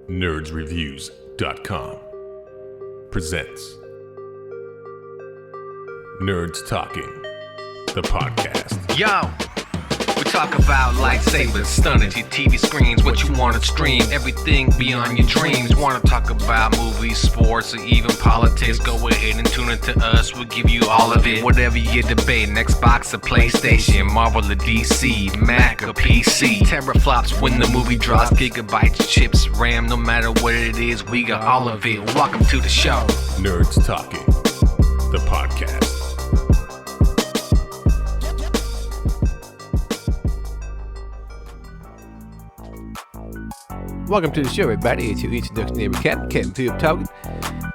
nerdsreviews.com presents Nerds Talking, the podcast. Yo, we talk about lightsabers, stunning your TV screens, what you want to stream, everything beyond your dreams. Want to talk about movies, sports, or even politics? Go ahead and tune into us, we'll give you all of it. Whatever you're debating, Xbox or PlayStation, Marvel or DC, Mac or PC. Teraflops when the movie drops, gigabytes, chips, RAM, no matter what it is, we got all of it. Welcome to the show. Nerds Talking, the podcast. Welcome to the show, everybody. It's your introduction name, Captain Philip talking.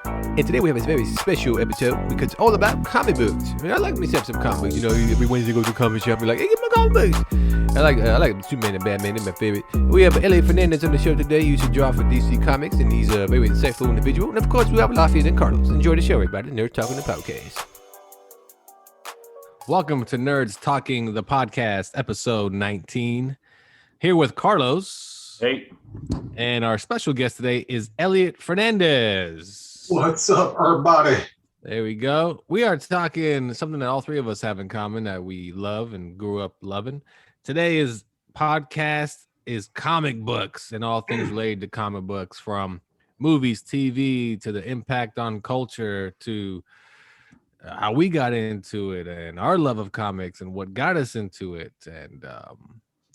And today we have a very special episode because it's all about comic books. I mean, I like myself some comic books. You know, every Wednesday I go to the comic shop and be like, hey, get my comic books. I like Superman and Batman. They're my favorite. We have Elliot Fernandez on the show today. He used to draw for DC Comics, and he's a very insightful individual. And of course, we have Lafayette and Carlos. Enjoy the show, everybody. Nerds Talking the podcast. Welcome to Nerds Talking the podcast, episode 19. Here with Carlos. Hey. And our special guest today is Elliot Fernandez. What's up, everybody? There we go. We are talking something that all three of us have in common that we love and grew up loving. Today is comic books and all things related to comic books, from movies, TV, to the impact on culture, to how we got into it and our love of comics and what got us into it, and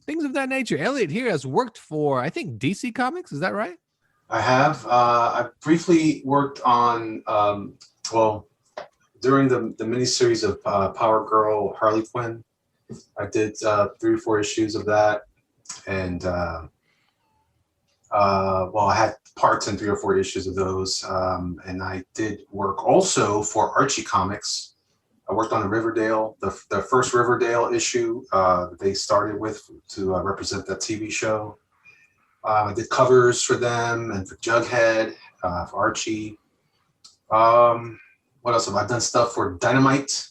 things of that nature. Elliot here has worked for, I think, DC Comics. Is that right? I have. I briefly worked on, during the miniseries of Power Girl Harley Quinn. I did 3 or 4 issues of that. And, I had parts in 3 or 4 issues of those. And I did work also for Archie Comics. I worked on the Riverdale, the first Riverdale issue they started with to represent that TV show. I did covers for them and for Jughead, for Archie. What else have I done? Stuff for Dynamite.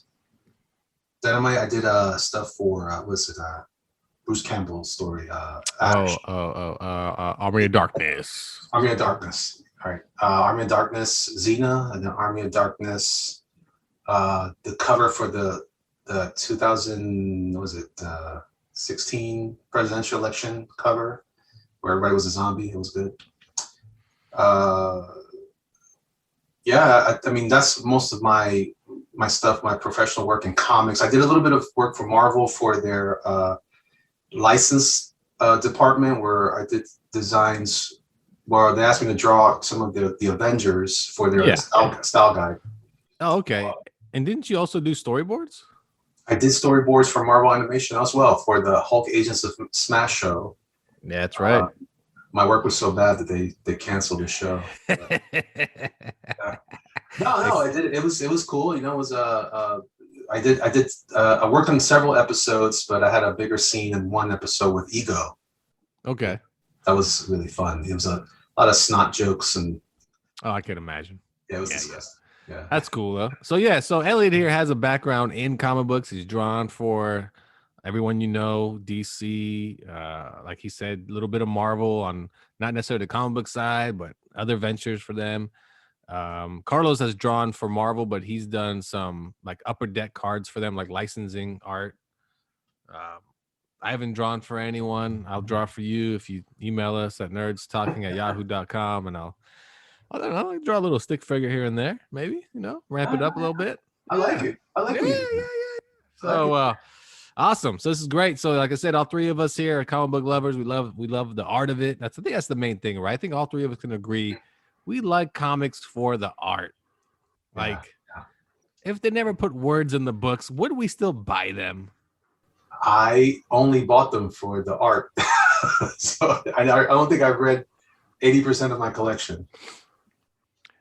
I did stuff for Bruce Campbell's story. Army of Darkness. Army of Darkness. All right. Army of Darkness, Xena, and then Army of Darkness. The cover for the 2016 presidential election cover, where everybody was a zombie. It was good. I mean, that's most of my stuff, my professional work in comics. I did a little bit of work for Marvel for their license department, where I did designs where they asked me to draw some of the Avengers for their style guide. Oh, okay. And didn't you also do storyboards? I did storyboards for Marvel Animation as well for the Hulk Agents of Smash show. Yeah, that's right. My work was so bad that they canceled the show. No, I did it. It was cool. You know, it was I worked on several episodes, but I had a bigger scene in one episode with Ego. Okay. That was really fun. It was a lot of snot jokes and. Oh, I can imagine. Yeah, it was disgusting. Yeah. That's cool though. So Elliot here has a background in comic books. He's drawn for everyone you know, DC, like he said, a little bit of Marvel on not necessarily the comic book side, but other ventures for them. Carlos has drawn for Marvel, but he's done some like Upper Deck cards for them, like licensing art. I haven't drawn for anyone. I'll draw for you if you email us at nerdstalking@yahoo.com, and I don't know, I draw a little stick figure here and there, maybe, ramp it up a little bit. I like it. Yeah. So awesome. So this is great. So like I said, all three of us here are comic book lovers. We love the art of it. I think that's the main thing, right? I think all three of us can agree we like comics for the art. Like, if they never put words in the books, would we still buy them? I only bought them for the art. So I don't think I've read 80% of my collection.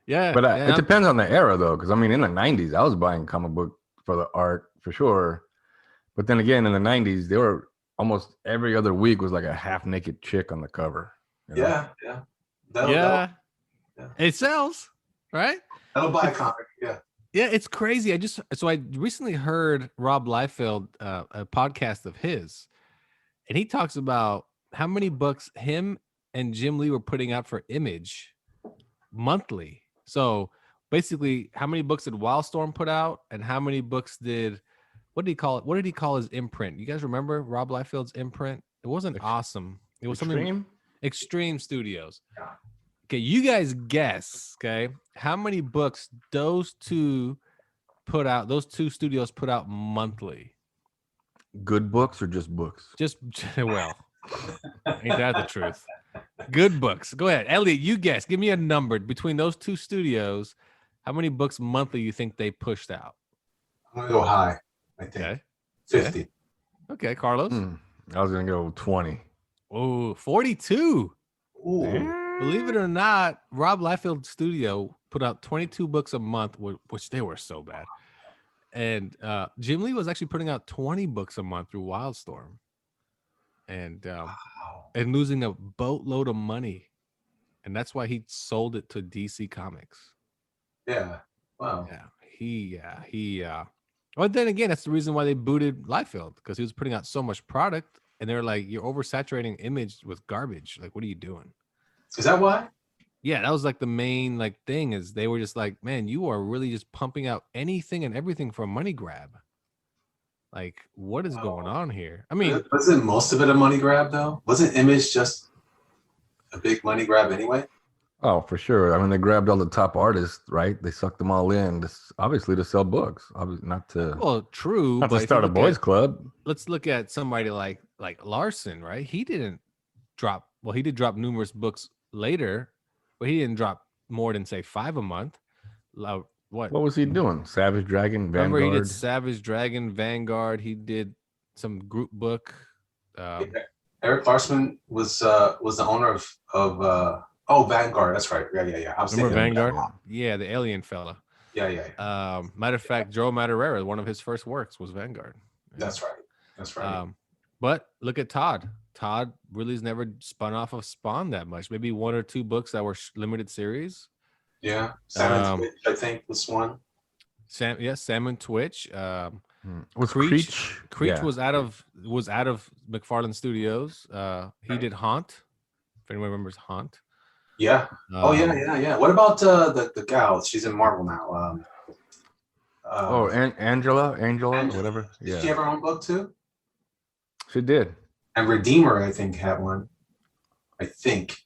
Yeah, but it depends on the era, though, because I mean, in the '90s, I was buying comic book for the art for sure. But then again, in the '90s, they were almost every other week was like a half-naked chick on the cover. Yeah. Yeah. It sells, right? That'll buy a comic. Yeah. Yeah, it's crazy. I recently heard Rob Liefeld, a podcast of his, and he talks about how many books him and Jim Lee were putting out for Image monthly. So basically, how many books did Wildstorm put out, and how many books did what did he call it? What did he call his imprint? You guys remember Rob Liefeld's imprint? It wasn't awesome. It was something Extreme? Extreme Studios. Yeah. Okay, you guys guess. Okay, how many books those two studios put out monthly? Good books or just books? Just well, ain't that the truth? Good books. Go ahead, Elliot. You guess. Give me a number between those two studios. How many books monthly you think they pushed out? I'm gonna go high. I think Okay. 50. Okay, Carlos. I was gonna go 20. Oh, 42. Ooh. Believe it or not, Rob Liefeld Studio put out 22 books a month, which they were so bad. And Jim Lee was actually putting out 20 books a month through Wildstorm. And and losing a boatload of money. And that's why he sold it to DC Comics. Yeah. Wow. Yeah. Well, then again, that's the reason why they booted Liefeld, because he was putting out so much product, and they're like, "You're oversaturating Image with garbage. Like, what are you doing?" Is that why? Yeah, that was like the main thing is they were just like, "Man, you are really just pumping out anything and everything for a money grab. Like, what is going on here?" I mean, Wasn't most of it a money grab though? Wasn't Image just a big money grab anyway? Oh, for sure. I mean, they grabbed all the top artists, right? They sucked them all in, obviously to sell books, not to true. not but to if start you a look boys at- club. Let's look at somebody like Larson, right? He didn't drop. Well, he did drop numerous books later, but he didn't drop more than say 5 a month. What What was he doing? Savage Dragon, Remember, Vanguard. he did Savage Dragon, Vanguard. He did some group book. Eric Larson was the owner of Vanguard. That's right. Yeah. I was Remember thinking of Vanguard? Yeah, the alien fella. Yeah. Matter of fact, Joe Madureira, one of his first works was Vanguard. That's right. But look at Todd. Todd really has never spun off of Spawn that much. Maybe 1 or 2 books that were limited series. Yeah. Sam Twitch, I think was one. Sam and Twitch. Was Creech Yeah. was out of McFarlane Studios. He did Haunt. If anyone remembers Haunt. Yeah. Yeah. What about the gal? She's in Marvel now. Angela, whatever. Did Yeah, she have her own book too? she did. And Redeemer, I think, had one. I think.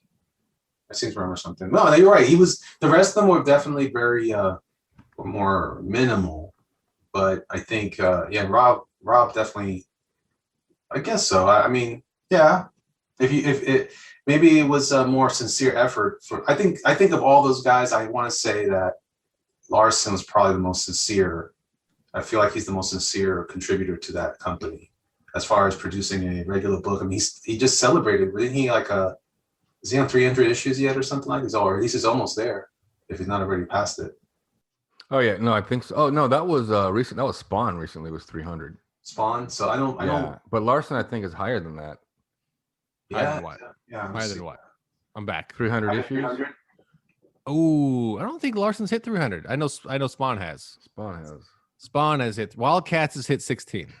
I seem to remember something. No, you're right. The rest of them were definitely very more minimal. But I think Rob definitely, I guess so. I mean, yeah. Maybe it was a more sincere effort for I think of all those guys, I want to say that Larson was probably the most sincere. I feel like he's the most sincere contributor to that company as far as producing a regular book. I mean, he just celebrated, didn't he? Is he on 300 issues yet or something like this? Or at least he's almost there, if he's not already past it. Oh yeah, no, I think so. Oh no, that was recent. That was Spawn recently. Was 300. Spawn. So I don't. But Larson, I think, is higher than that. Higher than what? Yeah. Higher than what? I'm back. 300 issues. 300? Oh, I don't think Larson's hit 300. I know Spawn has. Spawn has. Spawn has hit. Wildcats has hit 16.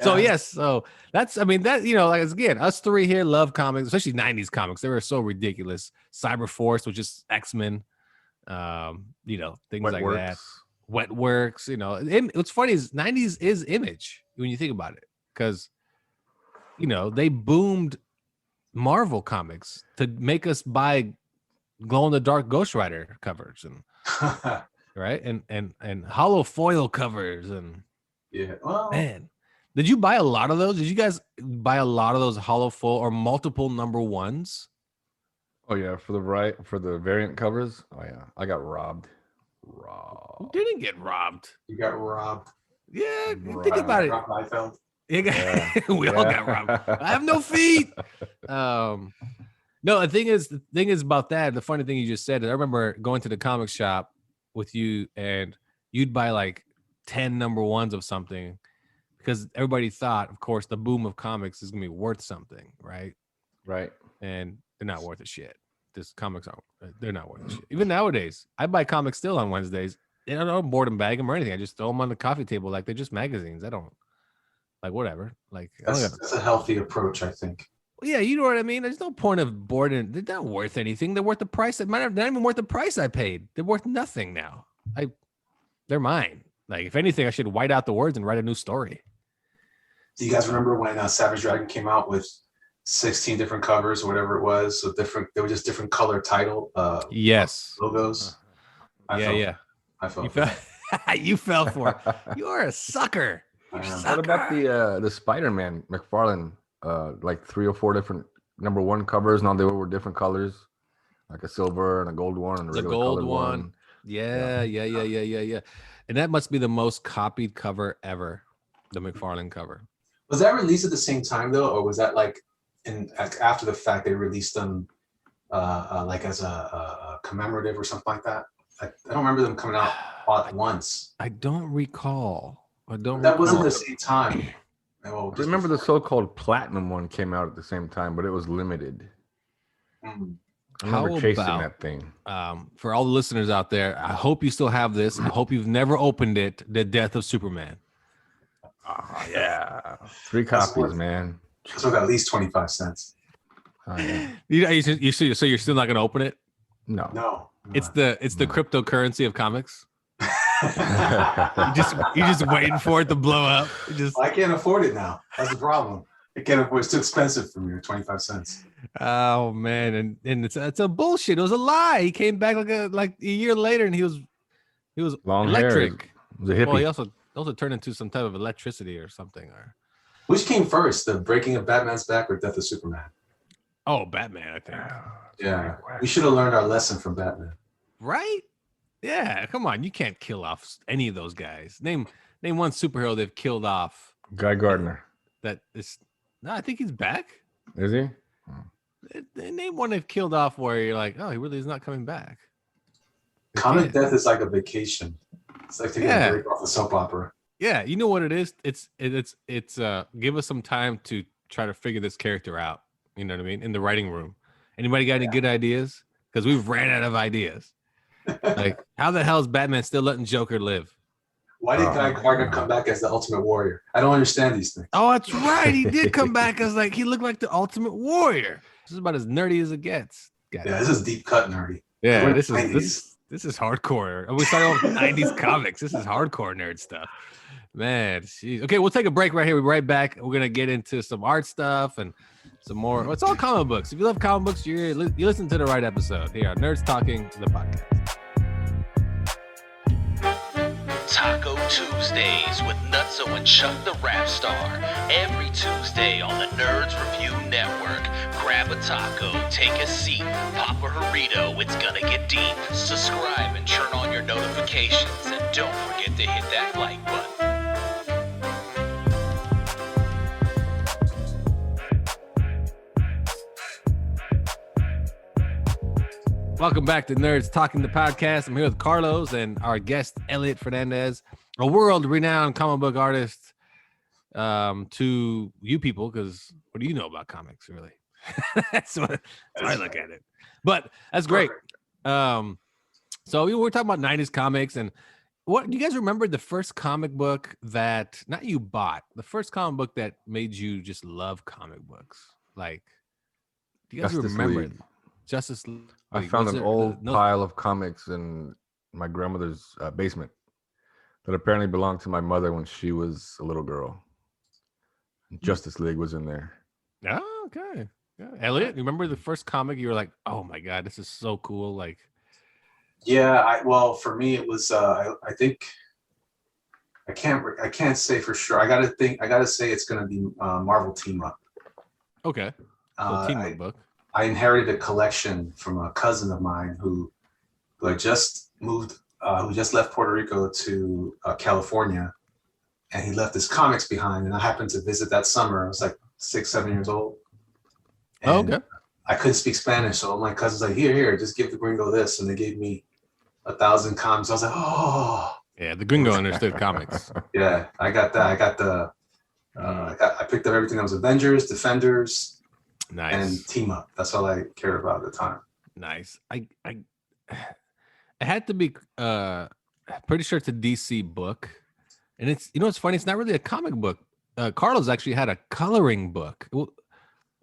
So yes, so that's again, us three here love comics, especially 90s comics. They were so ridiculous. Cyberforce, which is X-Men, things like that. Wetworks, what's funny is 90s is Image when you think about it, because they boomed Marvel comics to make us buy glow-in-the-dark Ghost Rider covers and right and hollow foil covers and yeah. Well, man. Did you buy a lot of those? Did you guys buy a lot of those hollow foil or multiple number ones? Oh yeah, for the variant covers. Oh yeah, I got robbed. Who didn't get robbed? You got robbed. Yeah, think about it. Rob Liefeld. We all got robbed. I have no feet. No, the thing is about that. The funny thing you just said is I remember going to the comic shop with you, and you'd buy like 10 number ones of something. Because everybody thought, of course, the boom of comics is gonna be worth something, right? Right. And they're not worth a shit. They're not worth a shit. Even nowadays, I buy comics still on Wednesdays. I don't board and bag them or anything. I just throw them on the coffee table like they're just magazines. I don't Like whatever. Like I don't That's a healthy approach, I think. yeah, you know what I mean. There's no point of boarding. They're not worth anything. They're worth the price. They're not even worth the price I paid. They're worth nothing now. They're mine. Like if anything, I should white out the words and write a new story. Do you guys remember when Savage Dragon came out with 16 different covers or whatever it was? So they were just different color title Yes. logos. Yeah. I felt You fell. You fell for it. You're a sucker. I am. What about the Spider-Man McFarlane? Like 3 or 4 different #1 covers. Now they were different colors, like a silver and a gold one and a The regular gold colored one. Yeah. And that must be the most copied cover ever. The McFarlane cover. Was that released at the same time though, or was that like after the fact they released them like as a commemorative or something like that? I don't remember them coming out all at once. I don't recall. That wasn't the same time. Well, I remember the so-called platinum one came out at the same time, but it was limited. Mm. I remember chasing about- that thing. For all the listeners out there, I hope you still have this. I hope you've never opened it. The Death of Superman. Oh, yeah. 3 That's copies, worth- man. It's worth at least 25 cents. Oh, yeah. So you're still not going to open it? No. No. It's the cryptocurrency of comics. You're just waiting for it to blow up. I can't afford it now. That's the problem. I can't afford it's too expensive for me, 25 cents. Oh man, and it's a bullshit. It was a lie. He came back like a year later, and he was Long hair. electric. It was a hippie. Well, he also turned into some type of electricity or something. Or Which came first, the breaking of Batman's back or Death of Superman? Batman, I think. Yeah. We should have learned our lesson from Batman. Right? Yeah. Come on, you can't kill off any of those guys. Name one superhero they've killed off. Guy Gardner. That is. No, I think he's back. Is he? Name one they've killed off where you're like, oh, he really is not coming back. They Comic can't. death is like a vacation. It's like taking a break off a soap opera. Yeah, you know what it is? It's give us some time to try to figure this character out. You know what I mean? In the writing room. Anybody got any good ideas? Because we've ran out of ideas. Like, how the hell is Batman still letting Joker live? Why did Guy Gardner come back as the Ultimate Warrior? I don't understand these things. Oh, that's right. He did come back as he looked like the Ultimate Warrior. This is about as nerdy as it gets. Yeah, this is deep cut nerdy. Yeah, We're this 90s. is hardcore. We started off with 90s comics. This is hardcore nerd stuff. Man, geez. Okay, we'll take a break right here. We'll be right back. We're gonna get into some art stuff and some more. It's all comic books. If you love comic books, you listen to the right episode here on Nerds Talking, the podcast. Taco Tuesdays with Nutso and Chuck the Rap Star. Every Tuesday on the Nerds Review Network. Grab a taco, take a seat, pop a burrito, it's gonna get deep. Subscribe and turn on your notifications, and don't forget to hit that like button. Welcome back to Nerds Talking, the podcast. I'm here with Carlos and our guest, Elliot Fernandez, a world-renowned comic book artist. To you people, because what do you know about comics, really? that's what I look at it. But that's great. So we were talking about 90s comics, and what do you guys remember the first comic book that not you bought, the first comic book that made you just love comic books? Like, do you guys Justice remember League. Justice League? I found Was an there- old no- pile of comics in my grandmother's basement that apparently belonged to my mother when she was a little girl. Justice League was in there. Oh, okay. Yeah. Elliot, you remember the first comic you were like, oh my God, this is so cool? Like, Yeah, well, for me it was. I think I can't say for sure. I gotta say it's gonna be Marvel Team Up. okay. So Uh, team book. I inherited a collection from a cousin of mine who had just moved, who just left Puerto Rico to California, and he left his comics behind. And I happened to visit that summer. I was like 6, 7 years old. Oh, And okay. I couldn't speak Spanish, so my cousin's like, here, just give the gringo this, and they gave me 1,000 comics. I was like, oh, Yeah, the gringo understood comics. yeah, I got that. I got the, I picked up everything that was Avengers, Defenders, Nice. and Team Up. That's all I cared about at the time. Nice. I it had to be pretty sure it's a DC book. And it's, you know, it's funny, it's not really a comic book Carlos actually had a coloring book.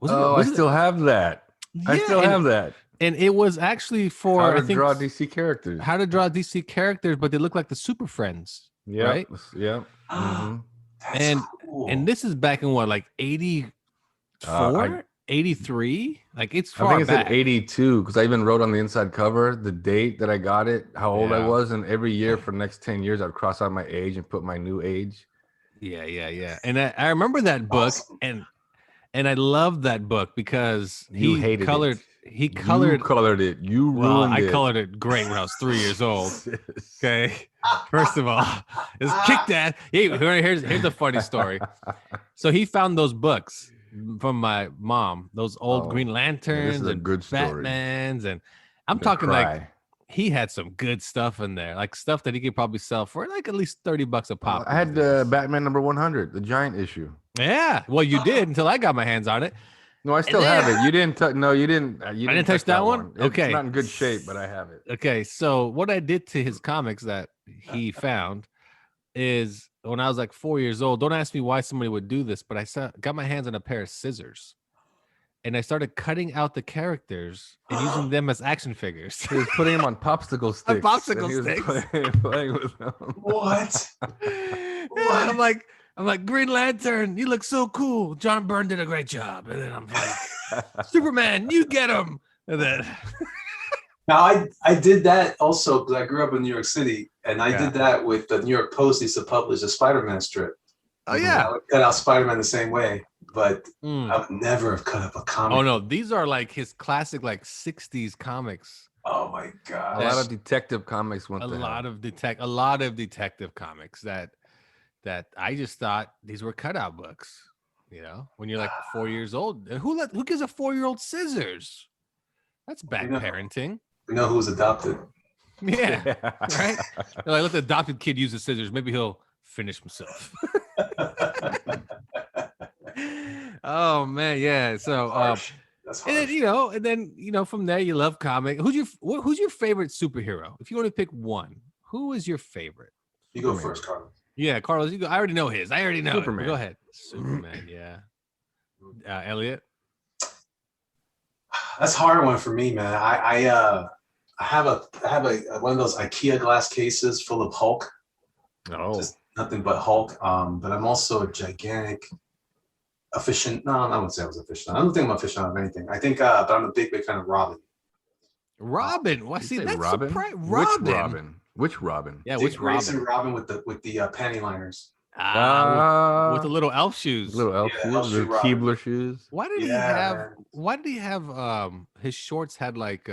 I still have that. I Yeah, still and- have that. And it was actually for How I to think draw DC characters. how to draw DC characters, but they look like the Super Friends. Yep. right? Yep. Mm-hmm. That's And cool. and this is back in what, like 84, 83? Like it's I far think it back. said 82 because I even wrote on the inside cover the date that I got it, how old I Yeah. was, and every year for the next 10 years I'd cross out my age and put my new age. Yeah. And I remember that book, Awesome. and I loved that book because You he hated colored. it. He You colored. colored it. You Well, ruined I it. colored it great when I was 3 years old. Okay. First of all, it's kick that. Hey, here's a funny story. So he found those books from my mom, those old Oh, Green Lanterns is a and good story. Batmans, and I'm Gonna talking like cry. he had some good stuff in there, like stuff that he could probably sell for like at least $30 a pop. I had these days. Batman number 100, the giant issue. Yeah, well, you did until I got my hands on it. No, I still have it. You didn't touch. No, you didn't. You didn't touch that one? It's Okay. not in good shape, but I have it. Okay, so what I did to his comics that he found is when I was like 4 years old. Don't ask me why somebody would do this, but got my hands on a pair of scissors, and I started cutting out the characters and using them as action figures. He was putting him on popsicle sticks. popsicle and he was sticks. playing with them. What? Yeah, I'm like, Green Lantern, you look so cool. John Byrne did a great job, and then I'm like, Superman, you get him, and then. Now I did that also because I grew up in New York City, and I Yeah. did that with the New York Post used to publish a Spider-Man strip. Oh And yeah. I would cut out Spider-Man the same way, but Mm. I would never have cut up a comic. Oh no, these are like his classic like 60s comics. Oh my A god! lot of detective comics went A to lot hell. of detective comics that I just thought these were cutout books. You know, when you're like 4 years old, and who gives a 4-year-old scissors? That's bad know. parenting. We know who's adopted. Yeah, right. They're like, let the adopted kid use the scissors. Maybe he'll finish himself. Oh man, yeah. So, Harsh. That's and harsh. then from there you love comic. Who's your favorite superhero? If you want to pick one, who is your favorite? You go Superman. first, Carlos. Yeah, Carlos, you go. I already know his. I already know. Superman. It. Go ahead. Superman. Yeah. Elliot. That's a hard one for me, man. I have a one of those IKEA glass cases full of Hulk. Oh, Just nothing but Hulk. But I'm also a gigantic aficionado. No, I wouldn't say I was aficionado. I don't think I'm aficionado of anything. I think, but I'm a big fan of Robin. Robin. What? you See, say that's Robin? surprising. Which Robin? Which Robin? Yeah, Dick which Grayson Robin? Robin with the panty liners. With the little elf shoes. little elf Yeah, shoes, elf shoe little Robin. Keebler shoes, Why did he Yeah, have? man. Why did he have? His shorts had like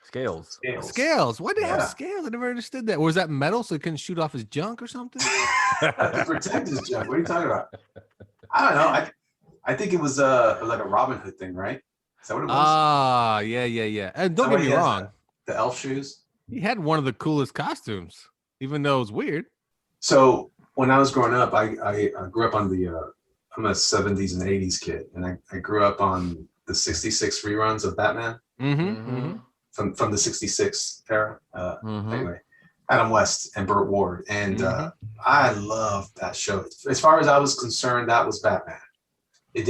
scales. scales. Why did he have Yeah. scales? I never understood that. Or was that metal so he couldn't shoot off his junk or something? To protect his junk. What are you talking about? I don't know. I think it was like a Robin Hood thing, right? Is that what it was? Ah, yeah. And don't So get he me has wrong. The elf shoes. He had one of the coolest costumes, even though it was weird. So when I was growing up, I grew up on I'm a 70s and 80s kid, and I grew up on the 66 reruns of Batman Mm-hmm. from the 66 era. Mhm. Anyway, Adam West and Burt Ward, and Mhm. I loved that show. As far as I was concerned, that was Batman. I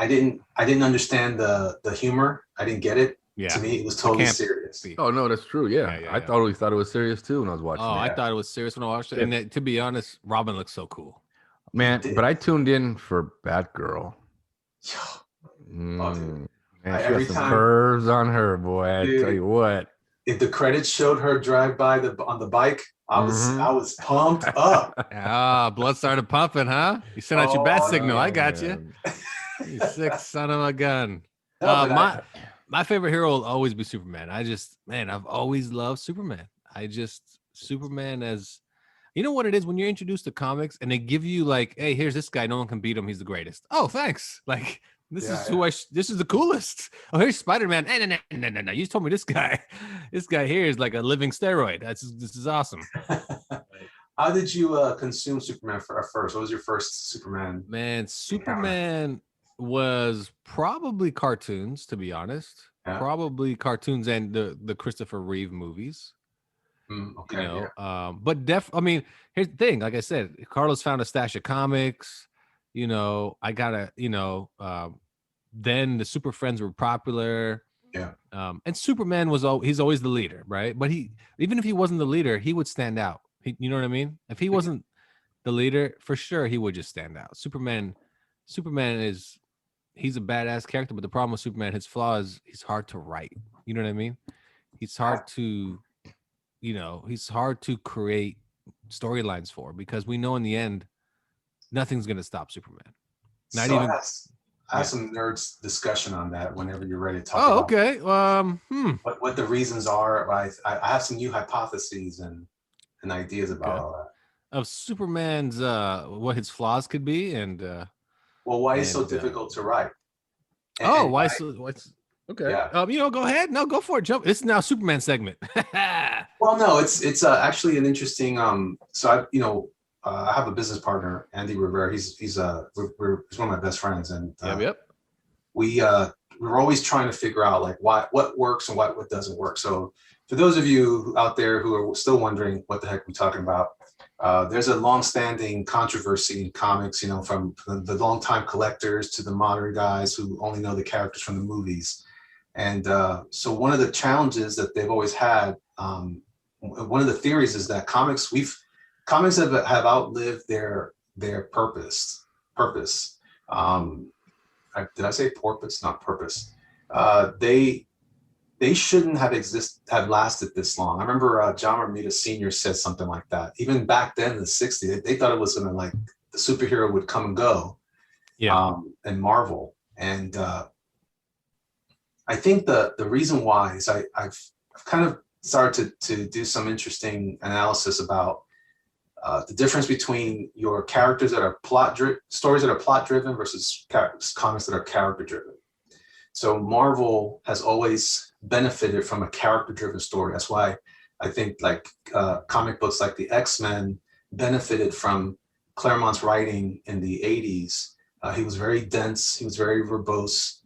didn't understand the humor. I didn't get it. Yeah. To me, it was totally camp- serious. Oh no, that's true. Yeah, Yeah, I yeah. always thought it was serious too when I was watching. Oh, it. I thought it was serious when I watched it. And to be honest, Robin looks so cool. Man, did. but I tuned in for Batgirl. Oh, Man, dude. she Every got some time- curves on her, boy. I Dude. tell you what. If the credits showed her drive by on the bike, I was pumped up. Ah, blood started pumping, huh? You sent out your bat Oh, signal. I got you. man. You sick son of a gun. No, but My favorite hero will always be Superman. I've always loved Superman. Superman as, you know what it is when you're introduced to comics and they give you like, hey, here's this guy. No one can beat him. He's the greatest. Oh, thanks. Like this Yeah, is who this is the coolest. Oh, here's Spider-Man. No. You told me this guy here is like a living steroid. This is awesome. How did you consume Superman first? What was your first Superman? Man, Superman was probably cartoons, to be honest. Yeah. Probably cartoons and the Christopher Reeve movies. Okay. You know, Yeah. but I mean, here's the thing. Like I said, Carlos found a stash of comics. I gotta, then the Super Friends were popular. Yeah. And Superman he's always the leader, right? But even if he wasn't the leader, he would stand out. You know what I mean? If he wasn't the leader, for sure he would just stand out. Superman he's a badass character, but the problem with Superman, his flaw is he's hard to write. You know what I mean? He's hard to, he's hard to create storylines for, because we know in the end, nothing's gonna stop Superman. Not So even. I have some nerds discussion on that whenever you're ready to talk Oh, about okay. what the reasons are. I have some new hypotheses and ideas about all that. Of Superman's what his flaws could be, and Well, why he's so and, difficult to write. what's okay. Yeah. Go ahead. No, go for it. Jump. It's now Superman segment. Well, no, it's actually an interesting. So I have a business partner, Andy Rivera. He's one of my best friends, and Yep. we're always trying to figure out like what works and what doesn't work. So for those of you out there who are still wondering what the heck we're talking about, there's a long-standing controversy in comics, from the longtime collectors to the modern guys who only know the characters from the movies. And so one of the challenges that they've always had, one of the theories is that comics have outlived their purpose. Did I say porpoise? Not purpose. They shouldn't have lasted this long. I remember John Romita Sr. said something like that. Even back then in the 60s, they thought it was gonna, like, the superhero would come and go. Yeah. And Marvel. And I think the reason why is I've kind of started to do some interesting analysis about the difference between your characters that are stories that are plot driven versus comics that are character driven. So Marvel has always benefited from a character driven story. That's why I think like comic books like the X-Men benefited from Claremont's writing in the 80s. He was very dense. He was very verbose.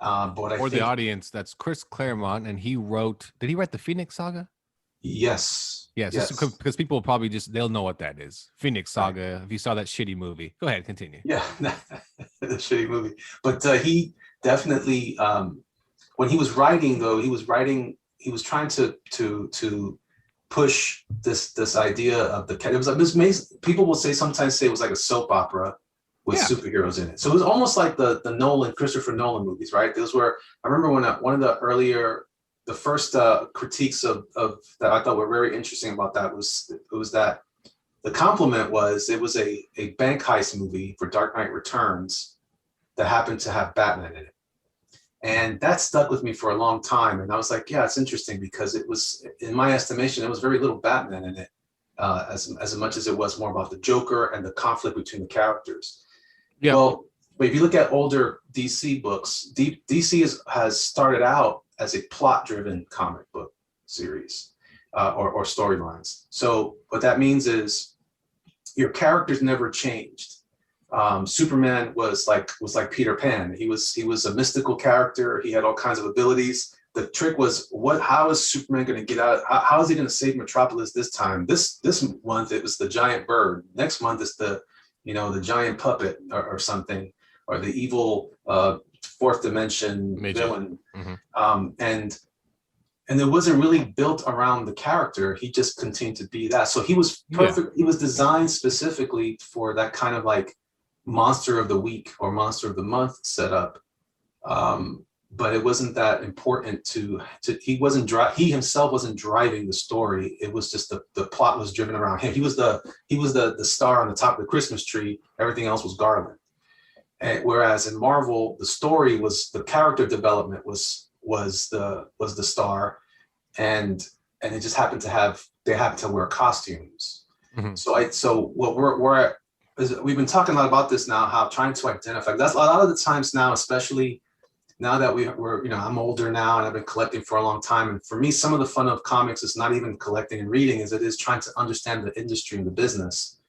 For the audience, that's Chris Claremont, and did he write the Phoenix Saga? Yes. Yes. Because people will probably they'll know what that is. Phoenix Saga, right. If you saw that shitty movie. Go ahead, continue. Yeah, the shitty movie. But he definitely, when he was writing, though, he was trying to push this idea of it was people will sometimes say it was like a soap opera with superheroes in it. So it was almost like the Christopher Nolan movies, right? Those were, I remember when one of the first critiques of that I thought were very interesting about that was that the compliment was it was a bank heist movie for Dark Knight Returns that happened to have Batman in it. And that stuck with me for a long time. And I was like, yeah, it's interesting because it was, in my estimation, there was very little Batman in it, as much as it was more about the Joker and the conflict between the characters. Yeah. Well, but if you look at older DC books, DC has started out as a plot-driven comic book series or storylines. So what that means is your characters never changed. Superman was like Peter Pan. He was a mystical character. He had all kinds of abilities. The trick was how is Superman going to get out? How is he going to save Metropolis this time? This month it was the giant bird. Next month it's the giant puppet or something, or the evil fourth dimension villain. Mm-hmm. And it wasn't really built around the character. He just continued to be that. So he was perfect. Yeah. He was designed specifically for that kind of like monster of the week or monster of the month setup. But it wasn't that important he himself wasn't driving the story. It was just the plot was driven around him. He was the star on the top of the Christmas tree. Everything else was garland. And whereas in Marvel, the character development was the star, and it just happened to wear costumes. Mm-hmm. So what we've been talking a lot about this now, how trying to identify. That's a lot of the times now, especially now that we're I'm older now and I've been collecting for a long time. And for me, some of the fun of comics is not even collecting and reading, as it is trying to understand the industry and the business.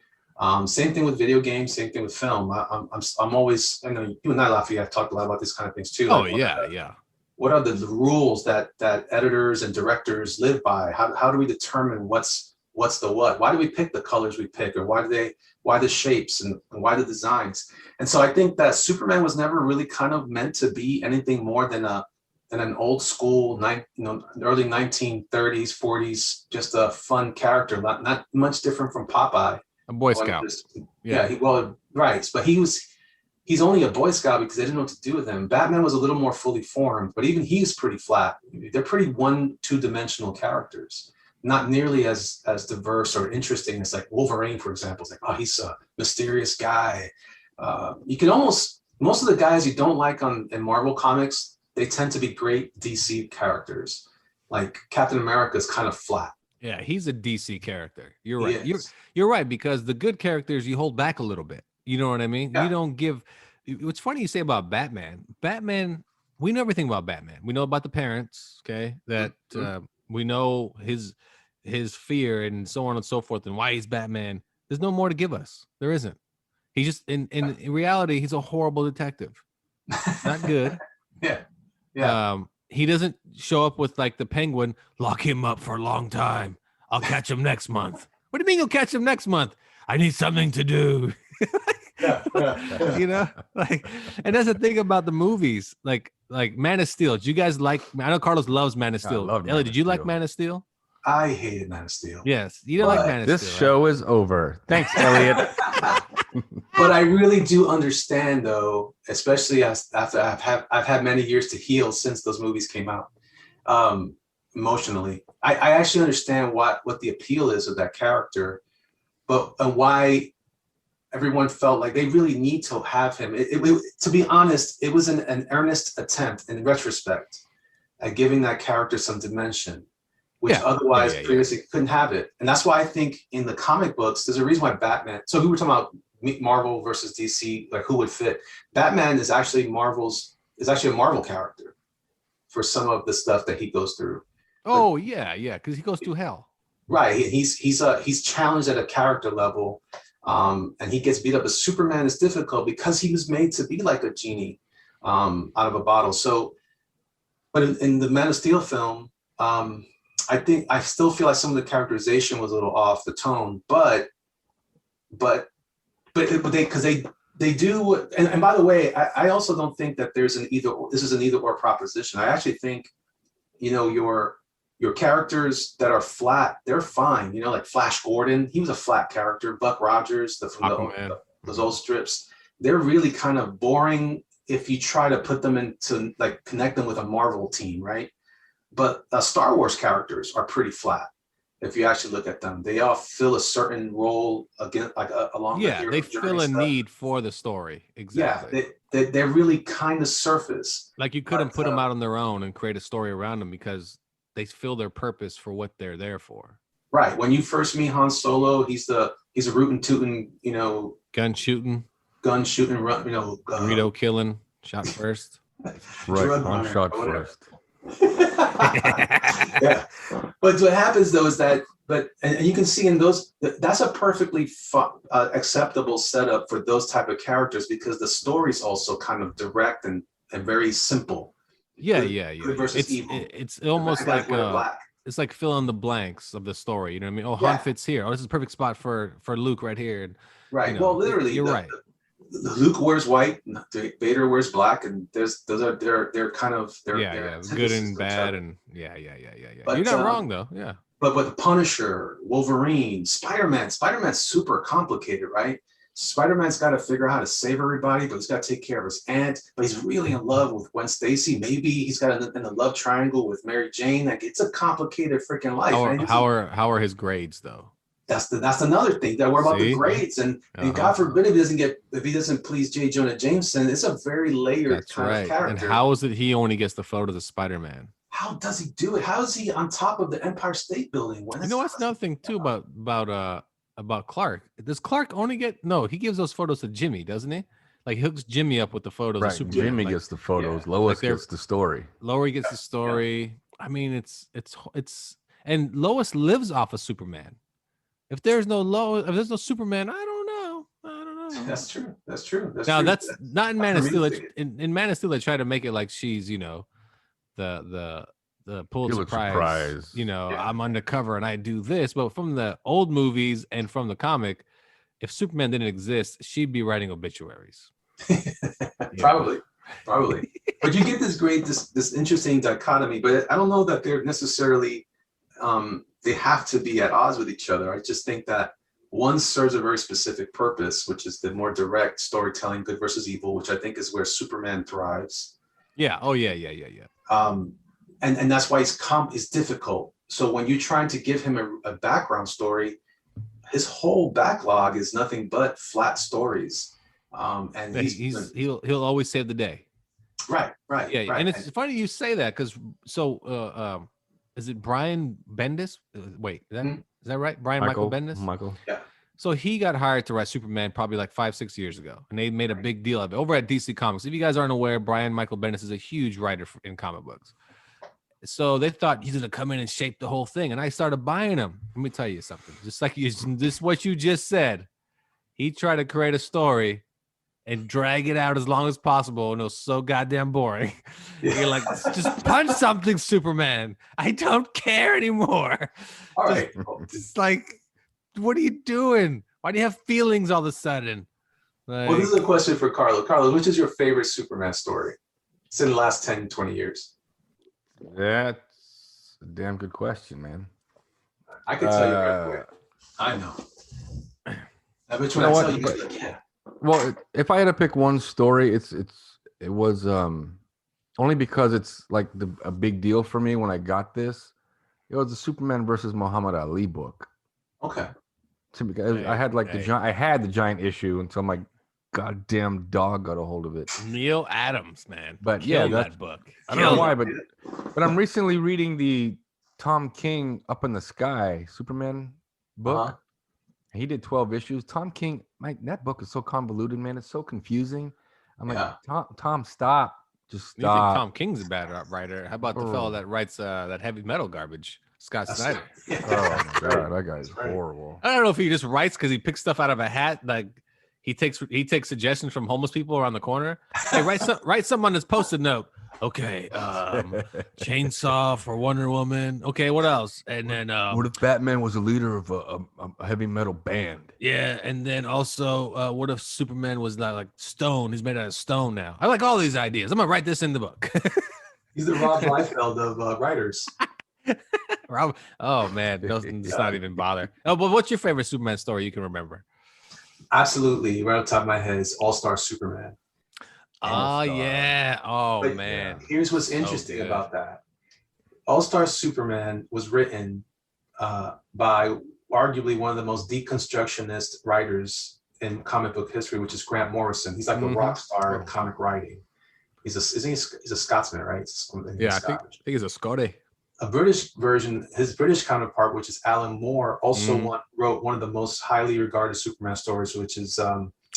Same thing with video games, same thing with film. I'm always, I know you and I, Lafayette, have talked a lot about these kind of things too. Oh, like, yeah. What are the rules that editors and directors live by? How do we determine what's what's the what? Why do we pick the colors we pick, or why the shapes and why the designs? And so I think that Superman was never really kind of meant to be anything more than an old school, early 1930s, 40s, just a fun character, not much different from Popeye. A Boy Scout. Right. But he's only a Boy Scout because they didn't know what to do with him. Batman was a little more fully formed, but even he's pretty flat. They're pretty two-dimensional characters, not nearly as diverse or interesting as like Wolverine, for example. It's like, oh, he's a mysterious guy. You can most of the guys you don't like in Marvel comics, they tend to be great DC characters. Like Captain America is kind of flat. Yeah, he's a DC character. You're right. You're right, because the good characters you hold back a little bit. You know what I mean? Yeah. You don't give. What's funny you say about Batman. Batman, we know everything about Batman. We know about the parents. Okay, that we know his fear and so on and so forth, and why he's Batman. There's no more to give us. There isn't. He just in reality, he's a horrible detective. Not good. Yeah. He doesn't show up with like the Penguin, lock him up for a long time. I'll catch him next month. What do you mean you'll catch him next month? I need something to do. You know, like, and that's the thing about the movies, like Man of Steel. Did you guys like? I know Carlos loves Man of Steel. Ellie, did you like Man of Steel? I hated Man of Steel. Yes, you don't like Man of Steel. This show is over. Thanks, Elliot. But I really do understand, though, especially after I've had many years to heal since those movies came out. Emotionally, I actually understand what the appeal is of that character, but why everyone felt like they really need to have him. To be honest, it was an earnest attempt in retrospect at giving that character some dimension, which otherwise previously couldn't have it. And that's why I think in the comic books, there's a reason why Batman. So we were talking about Marvel versus DC, like who would fit. Batman is actually a Marvel character for some of the stuff that he goes through. Oh yeah, because he goes through hell. Right. He's challenged at a character level, and he gets beat up. But Superman is difficult because he was made to be like a genie out of a bottle. So, but in the Man of Steel film, I still feel like some of the characterization was a little off the tone, but they do. And by the way, I also don't think that this is an either or proposition. I actually think, your characters that are flat, they're fine. Like Flash Gordon, he was a flat character. Buck Rogers, those old strips, they're really kind of boring if you try to put them into like connect them with a Marvel team, right? But Star Wars characters are pretty flat. If you actually look at them, they all fill a certain role again, like along. Yeah, they fill a need for the story. Exactly. Yeah, they're really kind of surface. Like you couldn't put them out on their own and create a story around them because they fill their purpose for what they're there for. Right. When you first meet Han Solo, he's a rootin' tootin', gun shooting, burrito killing, shot first. Right, one shot first. Yeah, but what happens though is that, and you can see in those, that's a perfectly acceptable setup for those type of characters because the story's also kind of direct and very simple. Yeah. Good versus evil. It's almost like it's like fill in the blanks of the story. You know what I mean? Oh, Han fits here. Oh, this is a perfect spot for Luke right here. And, right. Well, literally, you're right. Luke wears white, Vader wears black, and they're kind of good and bad, and yeah. But, you're not wrong though, yeah. But with Punisher, Wolverine, Spider-Man's super complicated, right? Spider-Man's got to figure out how to save everybody, but he's got to take care of his aunt. But he's really in love with Gwen Stacy. Maybe he's got in a love triangle with Mary Jane. Like it's a complicated freaking life. How are his grades though? That's another thing that we're about the grades, and God forbid if he doesn't please J. Jonah Jameson, it's a very layered of character. And how is it he only gets the photos of Spider-Man? How does he do it? How is he on top of the Empire State Building? That's another thing too about Clark. Does Clark only get? No, he gives those photos to Jimmy, doesn't he? Like he hooks Jimmy up with the photos. Right, of Superman. Jimmy gets the photos. Yeah. Lois gets the story. Lois gets the story. Yeah. I mean, it's and Lois lives off of Superman. If there's no Superman, I don't know. That's true. That's not in Man of Steel. In Man of Steel, they try to make it like she's, the the Pulitzer Prize. Prize. You know, Yeah. I'm undercover and I do this. But from the old movies and from the comic, if Superman didn't exist, she'd be writing obituaries. Probably. But you get this interesting dichotomy, but I don't know that they're necessarily they have to be at odds with each other. I just think that one serves a very specific purpose, which is the more direct storytelling, good versus evil, which I think is where Superman thrives. Yeah. Oh yeah. And that's why it's difficult. So when you're trying to give him a background story, his whole backlog is nothing but flat stories. And he'll always save the day. right. Yeah. Right. And it's funny you say that because is it Brian Bendis? Wait, is that right? Michael Bendis? Michael. So he got hired to write Superman probably like 5-6 years ago, and they made a big deal of it over at DC Comics. If you guys aren't aware, Michael Bendis is a huge writer in comic books. So they thought he's gonna come in and shape the whole thing, and I started buying him. Let me tell you something. Just like this, what you just said, he tried to create a story and drag it out as long as possible, and it was so goddamn boring. You're like, just punch something, Superman. I don't care anymore. All right. It's like, what are you doing? Why do you have feelings all of a sudden? Like, Well, this is a question for Carlo. Carlo, which is your favorite Superman story? It's in the last 10, 20 years. That's a damn good question, man. I can tell you right away. I know. I bet when You know I what? tell you, you're like, yeah. Well, if I had to pick one story, it was only because it's like a big deal for me when I got this. It was the Superman versus Muhammad Ali book. Okay. I had like I had the giant issue until my goddamn dog got a hold of it. Neil Adams, man. But Kill yeah, that book. I don't know why, but I'm recently reading the Tom King Up in the Sky Superman book. Uh-huh. He did 12 issues. Tom King, that book is so convoluted, man. It's so confusing. I'm like, Tom, stop. Just You think stop. Tom King's a bad writer? How about the fellow that writes that heavy metal garbage, Scott Snyder? Oh my god, that guy's horrible. I don't know if he just writes because he picks stuff out of a hat. Like he takes suggestions from homeless people around the corner. Hey, write something on this post-it note. Okay, chainsaw for Wonder Woman. Okay, what else? And then What if Batman was a leader of a heavy metal band? yeah, and then also what if Superman was like stone? He's made out of stone now. I like all these ideas. I'm gonna write this in the book. He's the Rob Liefeld of writers. Rob, oh man, let's not even bother. Oh, but what's your favorite Superman story you can remember? Absolutely, right on top of my head is All-Star Superman. Oh yeah. Oh But man. Here's what's interesting good. about that. All-Star Superman was written by arguably one of the most deconstructionist writers in comic book history, which is Grant Morrison. He's like a rock star in comic writing. He's a Scotsman, right? Yeah, I think it's a Scotty. A British version, his British counterpart, which is Alan Moore, also wrote one of the most highly regarded Superman stories, which is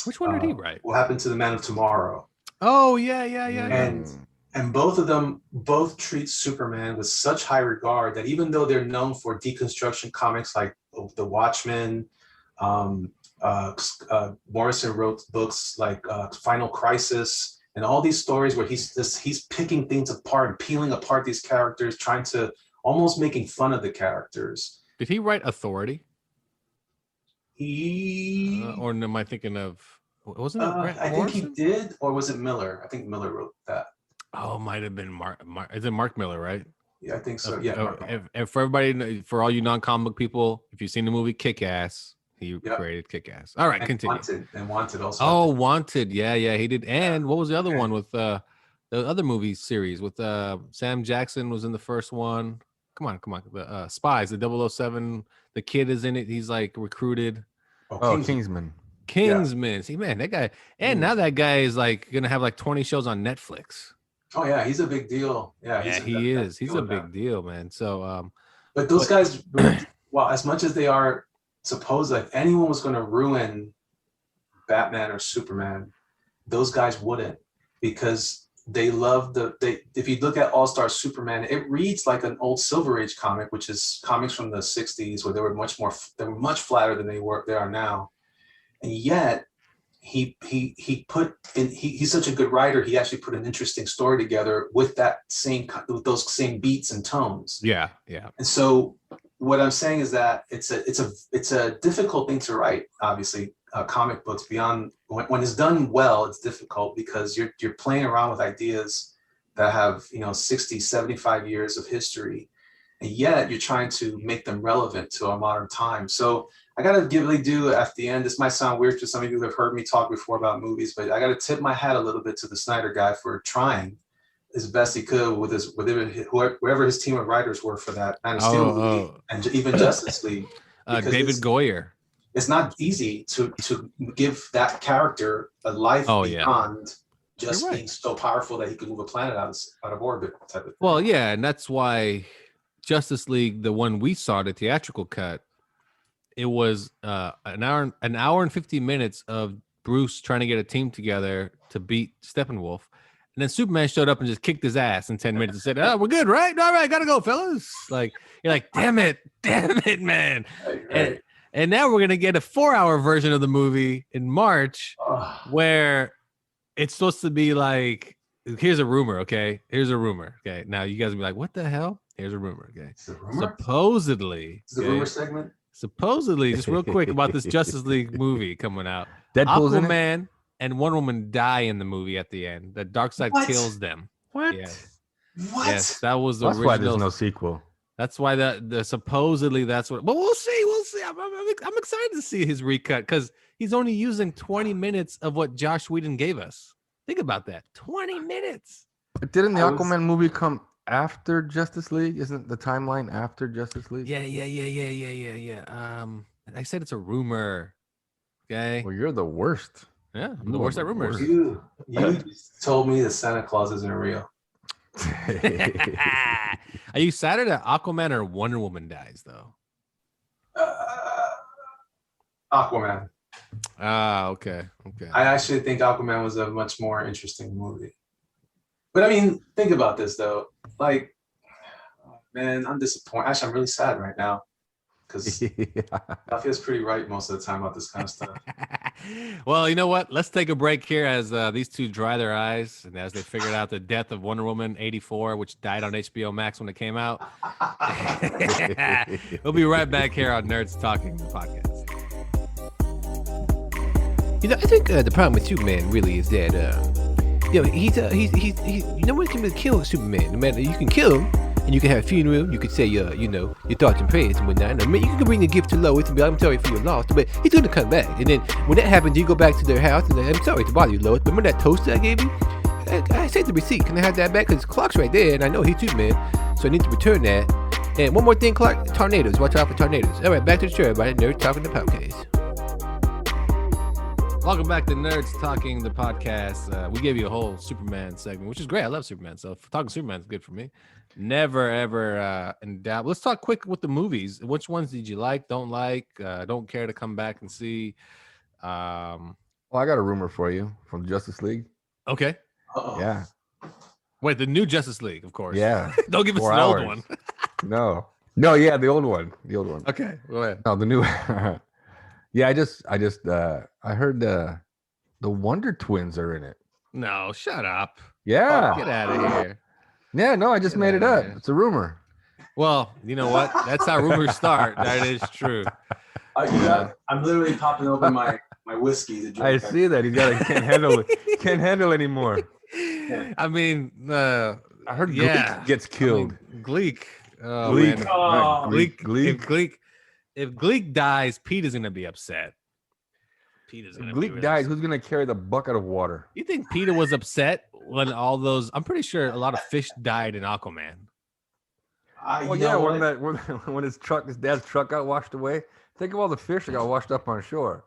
Which one did he write? What Happened to the Man of Tomorrow. Oh yeah. And both of them treat Superman with such high regard that even though they're known for deconstruction comics like The Watchmen, Morrison wrote books like Final Crisis, and all these stories where he's picking things apart and peeling apart these characters, trying to almost making fun of the characters. Did he write Authority? He Or am I thinking of? Wasn't it Grant I think Morrison? he did, or was it Miller? I think Miller wrote that. Oh, might have been Mark. Is it Mark Miller, right? Yeah, I think so. Yeah. If for everybody, for all you non-comic book people, if you've seen the movie Kick-Ass, he created Kick-Ass. All right, and continue. Wanted also. Oh, Wanted. Yeah, he did. And what was the other one with the other movie series with Sam Jackson was in the first one. Come on. The Spies, the 007. The kid is in it. He's like recruited. Kingsman. Kingsman. See, man, that guy. And now that guy is like gonna have like 20 shows on Netflix. Oh yeah, he's a big deal. Yeah, he is. He's a big deal, man. So, but those guys, well, as much as they are supposed, if anyone was going to ruin Batman or Superman, those guys wouldn't, because they love if you look at All-Star Superman, it reads like an old Silver Age comic, which is comics from the 60s where they were much flatter than they are now. And yet he put in he's such a good writer. He actually put an interesting story together with those same beats and tones. Yeah. And so what I'm saying is that it's a difficult thing to write. Obviously, comic books beyond when it's done well, it's difficult because you're playing around with ideas that have 60, 75 years of history, and yet you're trying to make them relevant to our modern time. So I gotta really do at the end. This might sound weird to some of you who have heard me talk before about movies, but I gotta tip my hat a little bit to the Snyder guy for trying as best he could with whoever his team of writers were for that Man of Steel movie and even Justice League. David Goyer. It's not easy to give that character a life beyond just being so powerful that he could move a planet out of orbit type of thing. Well, yeah, and that's why Justice League, the one we saw, the theatrical cut, it was an hour and 50 minutes of Bruce trying to get a team together to beat Steppenwolf. And then Superman showed up and just kicked his ass in 10 minutes and said, "Oh, we're good, right? All right, gotta go, fellas." Like, you're like, damn it, man. Right. And now we're gonna get a 4-hour version of the movie in March where it's supposed to be like, here's a rumor, okay? Here's a rumor. Okay. Now you guys will be like, what the hell? Here's a rumor. Okay. It's a rumor? Supposedly. It's the rumor segment. Supposedly, just real quick about this Justice League movie coming out. Deadpool's Aquaman and Wonder Woman die in the movie at the end. The Darkseid kills them. What? Yes. What? Yes, that was the That's original. why there's no sequel. That's why the supposedly that's what. But we'll see. We'll see. I'm excited to see his recut because he's only using 20 minutes of what Josh Whedon gave us. Think about that. 20 minutes. But didn't the Aquaman movie come after Justice League? Isn't the timeline after Justice League? Yeah. I said it's a rumor. Okay. Well, you're the worst. Yeah, I'm the worst at rumors. You just told me that Santa Claus isn't real. Are you sad that Aquaman or Wonder Woman dies though? Aquaman. Okay. I actually think Aquaman was a much more interesting movie. But I mean, think about this though. Like, man, I'm disappointed. Actually, I'm really sad right now because I feels pretty right most of the time about this kind of stuff. Well, you know what? Let's take a break here as these two dry their eyes and as they figured out the death of Wonder Woman 84, which died on HBO Max when it came out. We'll be right back here on Nerds Talking, the podcast. I think the problem with Superman really is that, he's no one can really kill Superman. No matter, you can kill him, and you can have a funeral. You could say, your thoughts and prayers and whatnot. I mean, you can bring the gift to Lois and be like, I'm sorry for your loss, but he's gonna come back. And then when that happens, you go back to their house and I'm sorry to bother you, Lois. Remember that toaster I gave you? I saved the receipt. Can I have that back? Because the clock's right there, and I know he's Superman, so I need to return that. And one more thing, Clark, tornadoes. Watch out for tornadoes. All right, back to the show, everybody. Nerds Talking the podcast. Welcome back to Nerds Talking, the podcast. We gave you a whole Superman segment, which is great. I love Superman, so talking Superman is good for me. Never, ever in doubt. Let's talk quick with the movies. Which ones did you like, don't care to come back and see? Well, I got a rumor for you from Justice League. Okay. Uh-oh. Yeah. Wait, the new Justice League, of course. Yeah. Don't give us 4 an hours. old one. No, yeah, the old one. Okay, go ahead. No, the new Yeah, I heard the Wonder Twins are in it. No, shut up. Yeah. Get out of here. Yeah, no, I just made it up. It's a rumor. Well, you know what? That's how rumors start. That is true. I'm literally popping open my whiskey to drink. I see that. He's got can't handle anymore. I mean, I heard Gleek gets killed. Gleek. Oh, Gleek. man. Oh. Gleek. If Gleek dies, Pete is gonna be upset. If Gleek dies, who's gonna carry the bucket of water? You think Peter was upset when all those? I'm pretty sure a lot of fish died in Aquaman. Well, yeah, when his dad's truck got washed away. Think of all the fish that got washed up on shore.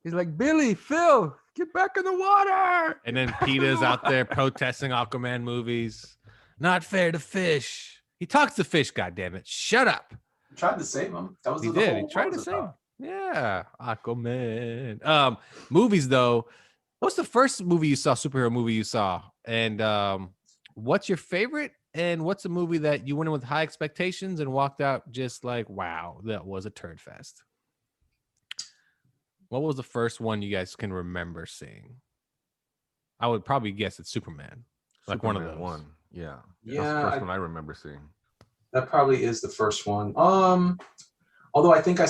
He's like, Billy, Phil, get back in the water. And then Peter's out there protesting Aquaman movies. Not fair to fish. He talks to fish. Goddammit. Shut up. He tried to save him. That was He the did. whole He tried to was save about. him. Yeah, Aquaman. Movies though. What's the first movie you saw? Superhero movie you saw? And what's your favorite? And what's a movie that you went in with high expectations and walked out just like, wow, that was a turd fest? What was the first one you guys can remember seeing? I would probably guess it's Superman. Like one of Superman those. one. Yeah. That's Yeah, the first one I remember seeing. that probably is the first one. Although I think I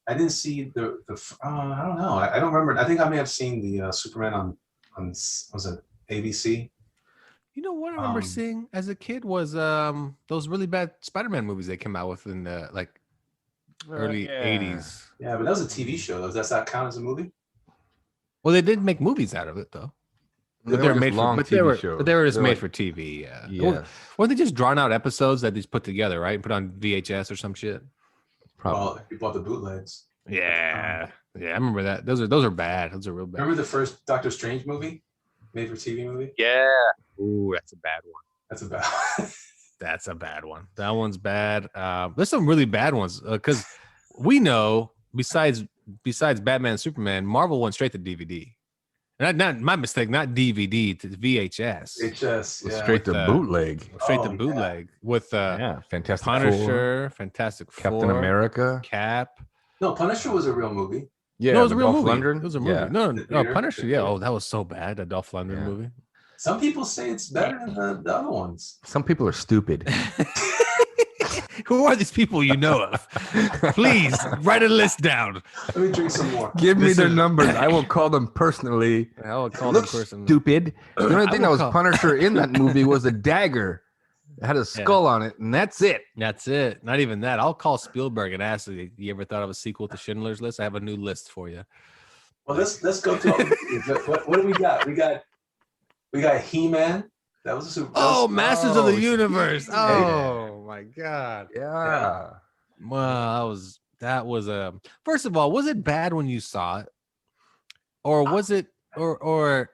didn't see I don't know. I don't remember. I think I may have seen the Superman on was it ABC? You know what I remember Um, seeing as a kid was those really bad Spider-Man movies they came out with in the like early yeah. 80s. Yeah, but that was a TV show. Does that count as a movie? Well, they did make movies out of it though. But They were just made for, long but TV they were, shows. but they were just They're made like- for TV. Yeah. Yes. Weren't they just drawn out episodes that they just put together, right? Put on VHS or some shit. Probably. Well, you bought the bootlegs. Yeah. Yeah, I remember that. Those are bad. Those are real bad. Remember the first Doctor Strange movie, made for TV movie? Yeah. Ooh, that's a bad one. That's about. That's a bad one. That one's bad. There's some really bad ones because we know besides Batman and Superman, Marvel went straight to DVD. Not my mistake, not DVD to VHS. HS. Yeah. Straight to with, bootleg. Straight Oh, to yeah. bootleg with Yeah. Fantastic Four, Punisher, Fantastic Captain Four, America. Cap. No, Punisher was a real movie. Yeah. No, it was a with real Dolph movie. Lundgren. It was a movie. Yeah. No, The no, theater? Punisher. The Yeah. theater? Oh, that was so bad. That Dolph Lundgren Yeah. movie. Some people say it's better than the other ones. Some people are stupid. Who are these people you know of? Please write a list down. Let me drink some more. Give me This their is- numbers. I will call them personally. I will call Look, the person. stupid. The only I thing that will was call- Punisher in that movie was a dagger. It had a skull on it, and that's it. That's it. Not even that. I'll call Spielberg and ask if you ever thought of a sequel to Schindler's List. I have a new list for you. Well, let's go through. What do we got? We got He-Man. That was a super. Oh, Masters of the Oh, Universe. shit. Oh my God. Yeah. Well, that was a. First of all, was it bad when you saw it, or was it, or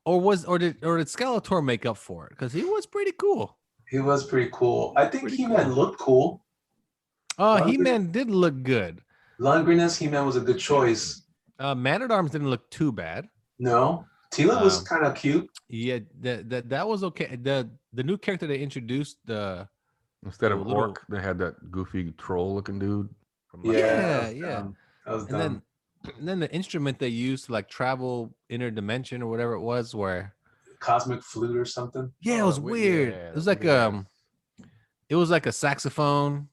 did Skeletor make up for it? Because he was pretty cool. He was pretty cool. I think Pretty He-Man cool. looked cool. Oh, Lundgren- He-Man did look good. Lundgren as He-Man was a good choice. Man at Arms didn't look too bad. No, Tila was kind of cute. Yeah, that was okay. The new character they introduced, Instead A of little- Orc, they had that goofy troll-looking dude. From Yeah, that was yeah. dumb. That was and dumb. then the instrument they used to like travel interdimension or whatever it was, where Cosmic flute or something. it was weird. yeah, It was that like weird it was like a saxophone,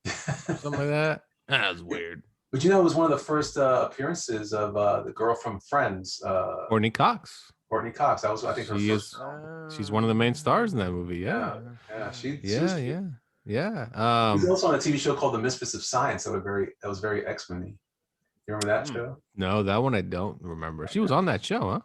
something like that. That was weird. But you know, it was one of the first appearances of the girl from Friends, Courtney Cox. Courtney Cox. That was, I think, her She first. is. She's one of the main stars in that movie. Yeah, Yeah, she was yeah, cute. yeah. He was also on a TV show called The Misfits of Science. That was very X-Men-y. You remember that show? No, that one I don't remember. She was on that show, huh?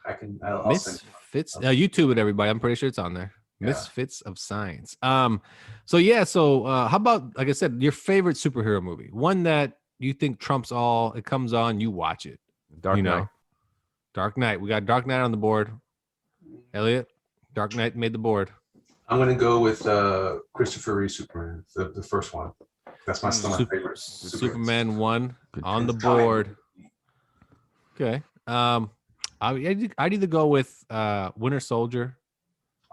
I'll send you. Misfits. YouTube it, everybody. I'm pretty sure it's on there. Yeah. Misfits of Science. So how about, like I said, your favorite superhero movie? One that you think trumps all. It comes on, you watch it. Dark you know, Knight. Dark Knight. We got Dark Knight on the board. Elliot, Dark Knight made the board. I'm gonna go with Christopher Reeve Superman, the first one. That's my still my favorite. Superman 1 Good on the It's time. board. Okay. I'd either go with Winter Soldier.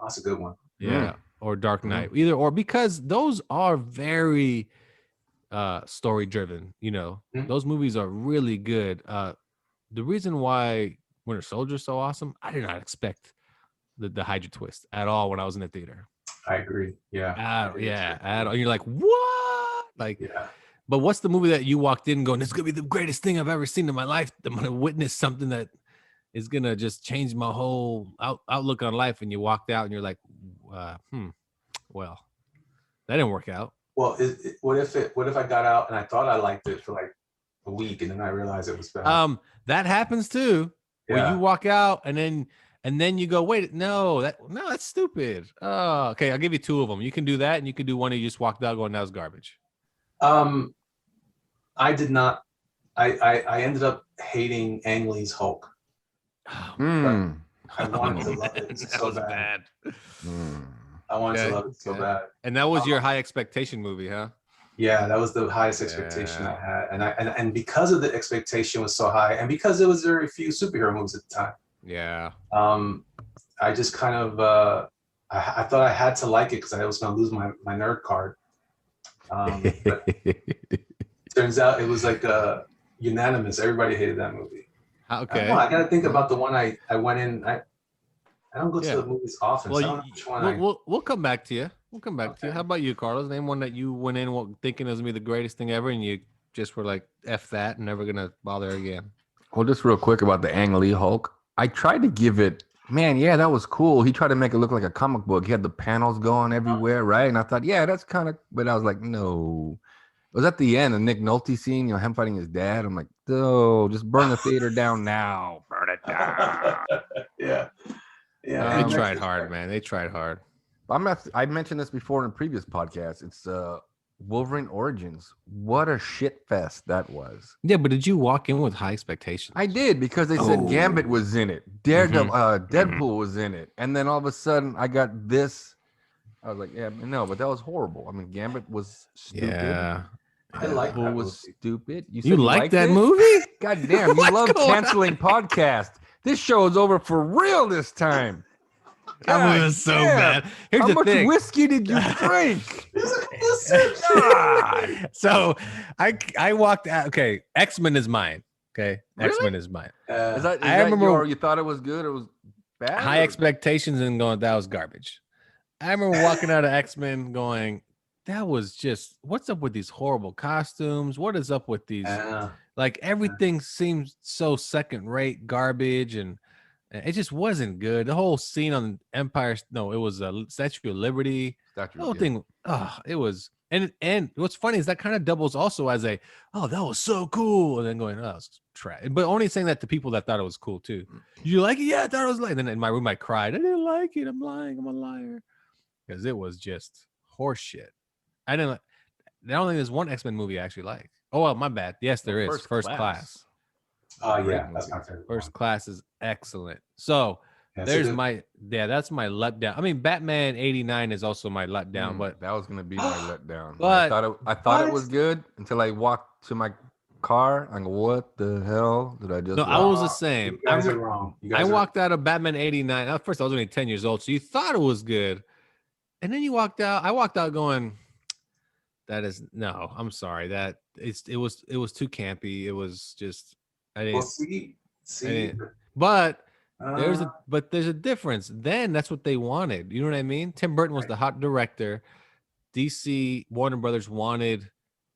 Oh, that's a good one. Yeah. Or Dark Knight. Either or, because those are very story driven. You know, Mhm. those movies are really good. The reason why Winter Soldier is so awesome, I did not expect the Hydra twist at all when I was in the theater. I agree. Yeah. At all. You're like, what? Like, Yeah. but what's the movie that you walked in going, this is gonna be the greatest thing I've ever seen in my life? I'm gonna witness something that is gonna just change my whole outlook on life. And you walked out and you're like, well, that didn't work out. Well, what if I got out and I thought I liked it for like a week and then I realized it was bad? That happens too. Where Yeah. you walk out and then you go, wait, no, that's stupid. Oh, okay. I'll give you two of them. You can do that, and you can do one. You just walked out going, that was garbage. I did not. I ended up hating Ang Lee's Hulk. Mm. I wanted to Oh, love man, it that so was bad. Mm. I wanted Okay, to love it so okay. bad. And that was your high expectation movie, huh? Yeah, that was the highest expectation Yeah. I had, and because of the expectation was so high, and because there was very few superhero movies at the time, Yeah. I just kind of I thought I had to like it because I was going to lose my nerd card. But Turns out it was like unanimous. Everybody hated that movie. I don't Okay. know, I got to think about the one I went in. I don't go Yeah. to the movies often. so I don't know which one we'll come back to you. We'll come back to you. Okay. How about you, Carlos? Name one that you went in thinking it was gonna be the greatest thing ever, and you just were like, "F that," and never gonna bother again. Well, just real quick about the Ang Lee Hulk. I tried to give it, man, yeah, that was cool. He tried to make it look like a comic book. He had the panels going everywhere, right? And I thought, yeah, that's kind of, but I was like, no. It was at the end, the Nick Nolte scene, him fighting his dad. I'm like, no, just burn the theater down now. Burn it down. yeah. Yeah. They and tried that's- hard, man. They tried hard. I mentioned this before in a previous podcast. It's Wolverine Origins. What a shit fest that was. Yeah, but did you walk in with high expectations? I did because they said Oh. Gambit was in it, Daredevil, Deadpool was in it, and then all of a sudden I got this. I was like, yeah, no, but that was horrible. I mean, Gambit was stupid. Yeah. I like Deadpool that was movie. stupid. You said like that it? movie? God damn, you What's love going on? canceling podcast. This show is over for real this time. That movie God was so damn. bad. Here's How the much thing. whiskey did you drink? So I walked out. Okay, X-Men is mine. Okay, Really? X-Men is mine. Is that, I remember- you thought it was good or was bad? High or- expectations and going, that was garbage. I remember walking out of X-Men going, that was just, what's up with these horrible costumes? What is up with these? Like everything seems so second rate garbage, and it just wasn't good. The whole scene on Empire, no, it was a Statue of Liberty. Statue The was whole good. thing, it was, and what's funny is that kind of doubles also as a, oh, that was so cool, and then going, oh, it's trash. But only saying that to people that thought it was cool too. You like it? Yeah, I thought it was like. Then in my room, I cried. I didn't like it. I'm lying. I'm a liar, because it was just horse shit. I didn't. I don't think there's one X-Men movie I actually liked. Oh well, my bad. Yes, there is. First Class. Oh Great yeah, that's movie. my favorite. First one. Class is excellent. So Yeah, there's so my that's my letdown. I mean, Batman '89 is also my letdown, but that was gonna be my letdown. But- I thought it What? was good until I walked to my car. I go, what the hell did I just? no, I watch?" was the same. You guys I, are wrong. You I guys are- walked out of Batman '89. At first, I was only 10 years old, so you thought it was good, and then you walked out. I walked out going, "That is no. I'm sorry. That it was too campy. It was just I didn't." Well, see, didn't- But there's uh, a difference. Then that's what they wanted. You know what I mean? Tim Burton was Right. the hot director. DC Warner Brothers wanted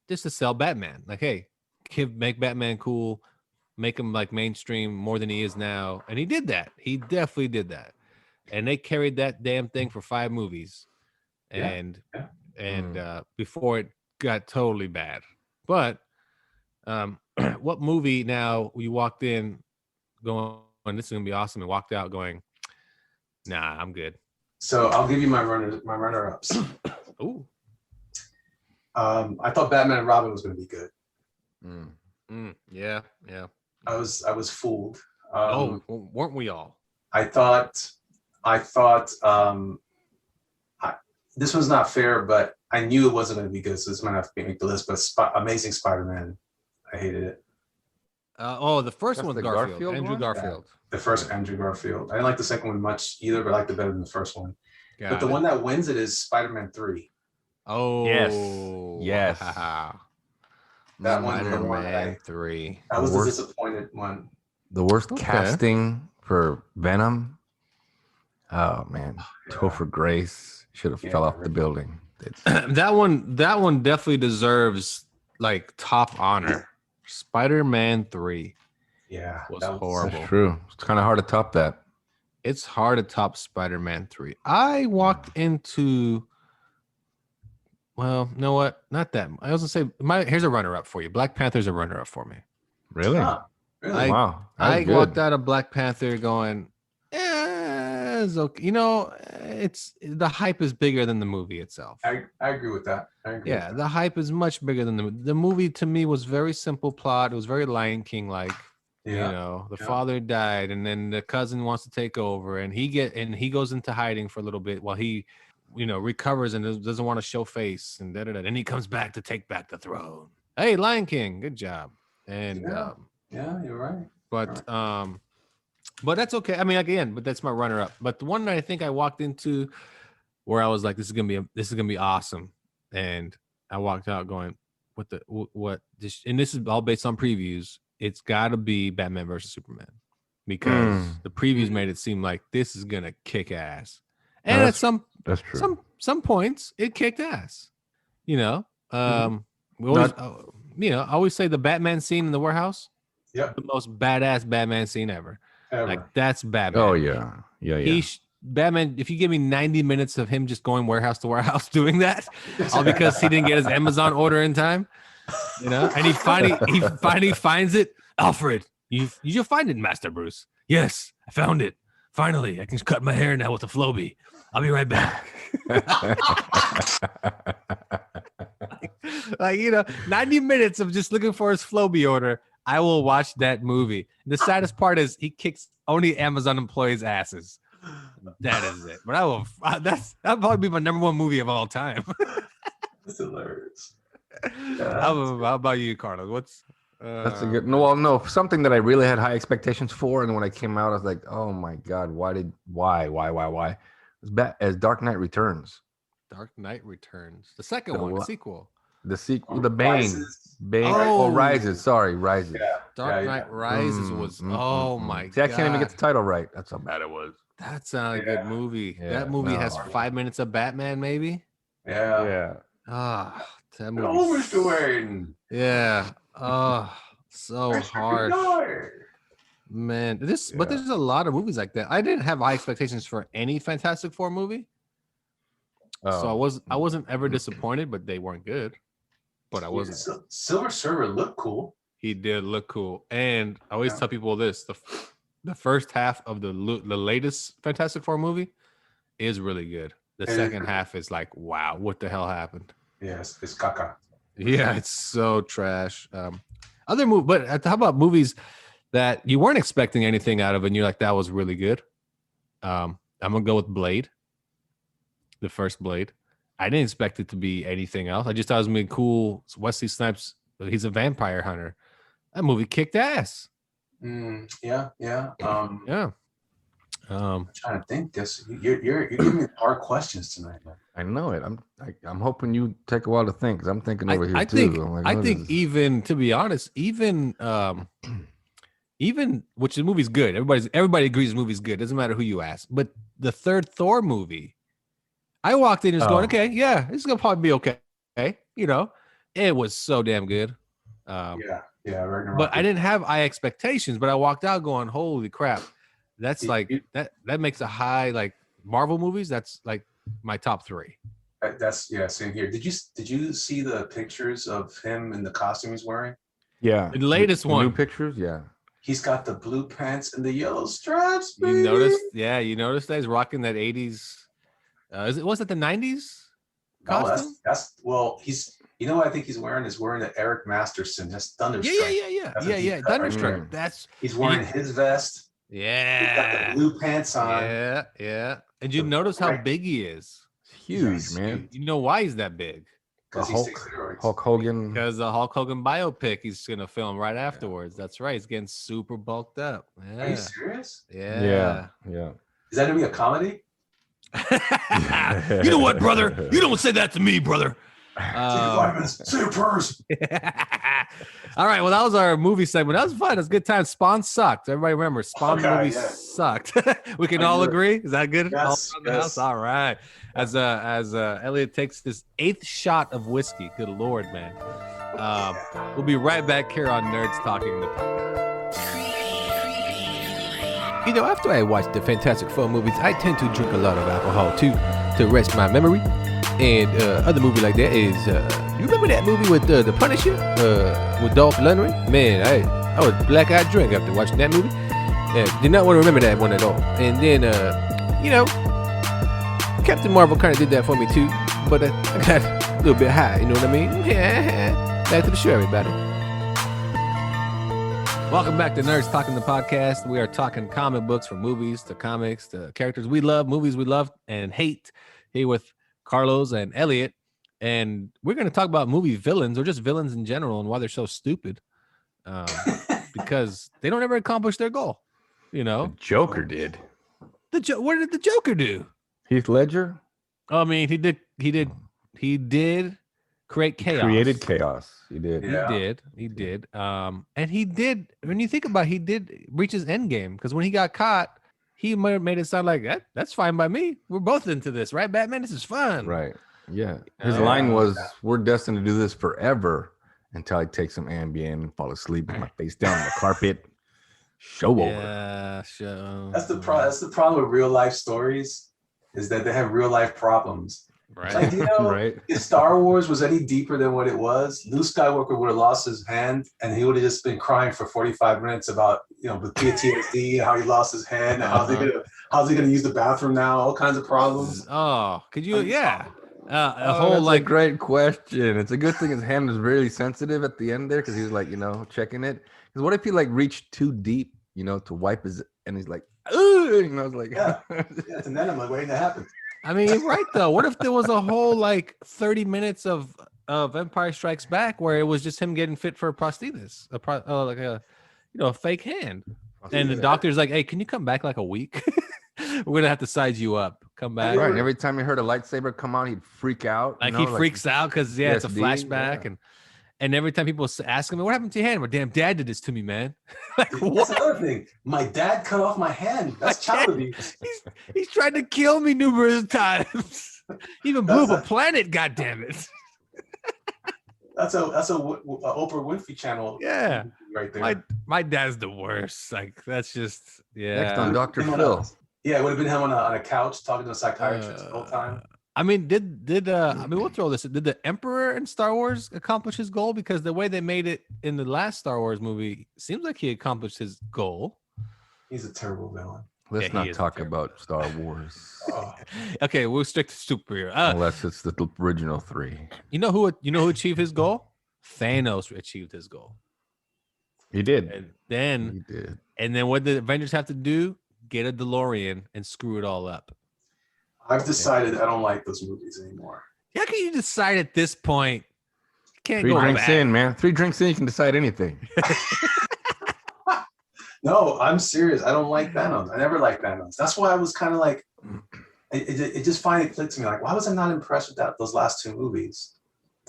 just to sell Batman. Like, hey, make Batman cool, make him like mainstream more than he is now. And he did that. He definitely did that. And they carried that damn thing for 5 movies. Yeah, And yeah. before it got totally bad. But what movie now you walked in going, this is gonna be awesome, and walked out going, nah, I'm good. So I'll give you my runner-ups. Ooh. I thought Batman and Robin was going to be good. Yeah. I was fooled. Well, weren't we all? I thought this one's not fair, but I knew it wasn't going to be good, so this might have to make the list. But Amazing Spider-Man, I hated it. The first That's one, the Garfield, Garfield Andrew one? Garfield. The first Andrew Garfield. I didn't like the second one much either, but I liked it better than the first one. But the Got it. one that wins it is Spider-Man 3. Oh Yes. wow. That one, the one that Spider-Man 3. That was the Worst- disappointed one. The worst Okay. casting for Venom. Oh man, Topher Grace should have Yeah, fell off right. the building. that one definitely deserves like top honor. Spider-Man 3 Yeah, was that horrible. That's true. It's kind of hard to top that. It's hard to top Spider-Man 3. I walked into, well, you know what? Not that. I was gonna say, here's a runner-up for you. Black Panther's a runner-up for me. Really? Huh, really? I- Wow. I That's walked good. out of Black Panther going, it's okay. You know, it's the hype is bigger than the movie itself. I agree with that. I agree Yeah, with the hype is much bigger than the movie. To me, was very simple plot. It was very Lion King like. that. You Yeah. know, the yeah. father died, and then the cousin wants to take over, and he goes into hiding for a little bit while he, recovers and doesn't want to show face, and Then he comes back to take back the throne. Hey, Lion King, good job. And Yeah. Yeah, you're right. but that's okay. I mean, again, but that's my runner-up. But the one that I think I walked into, where I was like, this is gonna be awesome, and I walked out going, and this is all based on previews. It's got to be Batman versus Superman because the previews made it seem like this is gonna kick ass, and at that's true. some points it kicked ass. We always, I always say the Batman scene in the warehouse. Yep. The most badass Batman scene ever. Like that's Batman. Oh yeah. Batman, if you give me 90 minutes of him just going warehouse to warehouse doing that, all because he didn't get his Amazon order in time, and he finally finds it. Alfred, you'll find it, Master Bruce. Yes, I found it. Finally, I can cut my hair now with a Flowbee. I'll be right back. 90 minutes of just looking for his Flowbee order. I will watch that movie. The saddest part is he kicks only Amazon employees' asses. That is it. But that'll probably be my number one movie of all time. That's hilarious. How about you, Carlos? What's that's a good no, something that I really had high expectations for, and when I came out, I was like, oh my god, why? As Dark Knight Returns. Dark Knight Returns. The second one, the sequel. The sequel, the Bane. Rises. Sorry, Rises. Yeah. Dark Knight Rises was my god. See, I can't even get the title right. That's how bad it was. That's not a good movie. Yeah, that movie has 5 minutes of Batman, maybe. Yeah. That movie. Always doing. Yeah. So hard. Man, but there's a lot of movies like that. I didn't have high expectations for any Fantastic Four movie. So I wasn't ever disappointed, but they weren't good. But I wasn't. Silver Surfer looked cool. He did look cool, and I always tell people this: the first half of the latest Fantastic Four movie is really good. The second half is like, wow, what the hell happened? Yes, it's caca. Yeah, it's so trash. Other movie, but how about movies that you weren't expecting anything out of, and you're like, that was really good? I'm gonna go with Blade, the first Blade. I didn't expect it to be anything else. I just thought it was gonna be cool. Wesley Snipes, he's a vampire hunter. That movie kicked ass. Yeah. I'm trying to think. You're giving me hard questions tonight, man. I know it. I'm hoping you take a while to think, because I'm thinking over here too. I think even, to be honest, even which the movie's good. Everybody agrees the movie's good. Doesn't matter who you ask. But the third Thor movie, I walked in and was going, okay, yeah, this is gonna probably be okay. It was so damn good. Ragnarok. But I didn't have high expectations. But I walked out going, holy crap, that's that makes a high, like, Marvel movies. That's like my top 3. That's same here. Did you see the pictures of him in the costume he's wearing? Yeah, the latest one. New pictures, yeah. He's got the blue pants and the yellow straps. Baby. You noticed? Yeah, you noticed that he's rocking that 80s. Was it the 90s costume? No, he's. You know what I think he's wearing? Is wearing the Eric Masterson. That's Thunderstruck. Yeah. Thunderstruck. He's wearing his vest. Yeah. He's got the blue pants on. Yeah. And you notice how big he is. Huge, man. You know why he's that big? Because he takes steroids. Hulk Hogan. Because the Hulk Hogan biopic he's gonna film right afterwards. That's right. He's getting super bulked up. Yeah. Are you serious? Yeah. Is that gonna be a comedy? You know what, brother? You don't say that to me, brother. Take 5 minutes. Say your prayers. All right. Well, that was our movie segment. That was fun. It was a good time. Spawn sucked. Everybody remember, Spawn movie sucked. We can all agree. Is that good? Yes, all the house? All right. As Elliot takes this 8th shot of whiskey. Good Lord, man. We'll be right back here on Nerds Talking the Podcast. After I watch the Fantastic Four movies, I tend to drink a lot of alcohol too, to rest my memory. And other movie like that is, you remember that movie with The Punisher, with Dolph Lundgren? Man, I was black-eyed drunk after watching that movie. Did not want to remember that one at all. And then, Captain Marvel kind of did that for me too, but I got a little bit high, you know what I mean? Back to the show, everybody. Welcome back to Nerds Talking the Podcast. We are talking comic books, from movies to comics to characters we love, movies we love and hate, here with Carlos and Elliot. And we're going to talk about movie villains, or just villains in general, and why they're so stupid. Because they don't ever accomplish their goal. The Joker did. What did the Joker do? Heath Ledger? I mean, he did create chaos. Created chaos. He did. Yeah. He did. And he did. When you think about it, he did reach his end game because when he got caught, he might have made it sound like that's fine by me. We're both into this, right, Batman? This is fun. Right. Yeah. His Yeah. line was, "We're destined to do this forever," until I take some Ambien and fall asleep with my face down on the carpet. Show over. Yeah, sure. That's the problem with real life stories, is that they have real life problems. Right. Like, you know, Right. if Star Wars was any deeper than what it was, Luke Skywalker would have lost his hand and he would have just been crying for 45 minutes about, you know, with PTSD, how he lost his hand, and how's he gonna use the bathroom now, all kinds of problems. Oh, could you? Yeah. A Oh, whole that's like a great question. It's a good thing his hand was really sensitive at the end there because he was like, checking it. Because what if he like reached too deep, to wipe his, and he's like, "Ugh," and I was like, Yeah. And then I'm like waiting to happen. I mean, you're right though. What if there was a whole like 30 minutes of Empire Strikes Back where it was just him getting fit for a prosthesis, a fake hand, and the doctor's like, "Hey, can you come back like a week? We're gonna have to size you up. Come back." Right. And every time he heard a lightsaber come out, he'd freak out. Like he freaks out because it's a PTSD, flashback, yeah. and every time people ask him, "What happened to your hand?" My damn dad did this to me, man. Like That's what? another thing. My dad cut off my hand. That's My child dad- abuse. He's tried to kill me numerous times. Even blew up That's a planet. God damn it! That's a Oprah Winfrey channel. Yeah. Right there. My dad's the worst. Like that's just Next on yeah. Dr. Him on Phil. Yeah, it would have been him on a couch talking to a psychiatrist the whole time. I mean, we'll throw this. Did the Emperor in Star Wars accomplish his goal? Because the way they made it in the last Star Wars movie seems like he accomplished his goal. He's a terrible villain. Let's Yeah, he not is talk terrible. about Star Wars Oh, Okay, we'll stick to superhero. unless it's the original three. You know who achieved his goal? Thanos achieved his goal. He did. And He did. then what did the Avengers have to do? Get a DeLorean and screw it all up. I've decided I don't like those movies anymore. How can you decide at this point? You can't 3 go drinks back. in, man. 3 drinks in, you can decide anything. No, I'm serious. I don't like Thanos. I never liked Thanos. That's why I was kind of like, it just finally clicked to me. Like, why was I not impressed with those last 2 movies?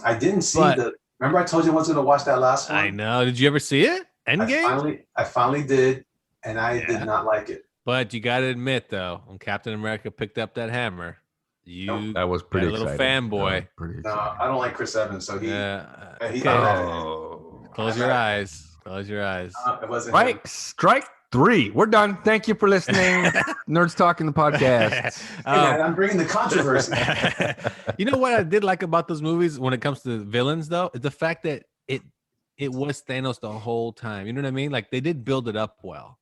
I didn't see But- Remember I told you I wasn't going to watch that last one? I know. Did you ever see it? Endgame? I finally did, and I did not like it. But you got to admit, though, when Captain America picked up that hammer, you That was pretty a little exciting. fanboy. That was pretty No, exciting. I don't like Chris Evans, so he okay. Oh. Close your eyes. Close your eyes. it wasn't him. Strike 3. We're done. Thank you for listening. Nerds Talking the podcast. Hey, man, I'm bringing the controversy. You know what I did like about those movies when it comes to the villains, though, is the fact that it was Thanos the whole time. You know what I mean? Like they did build it up well,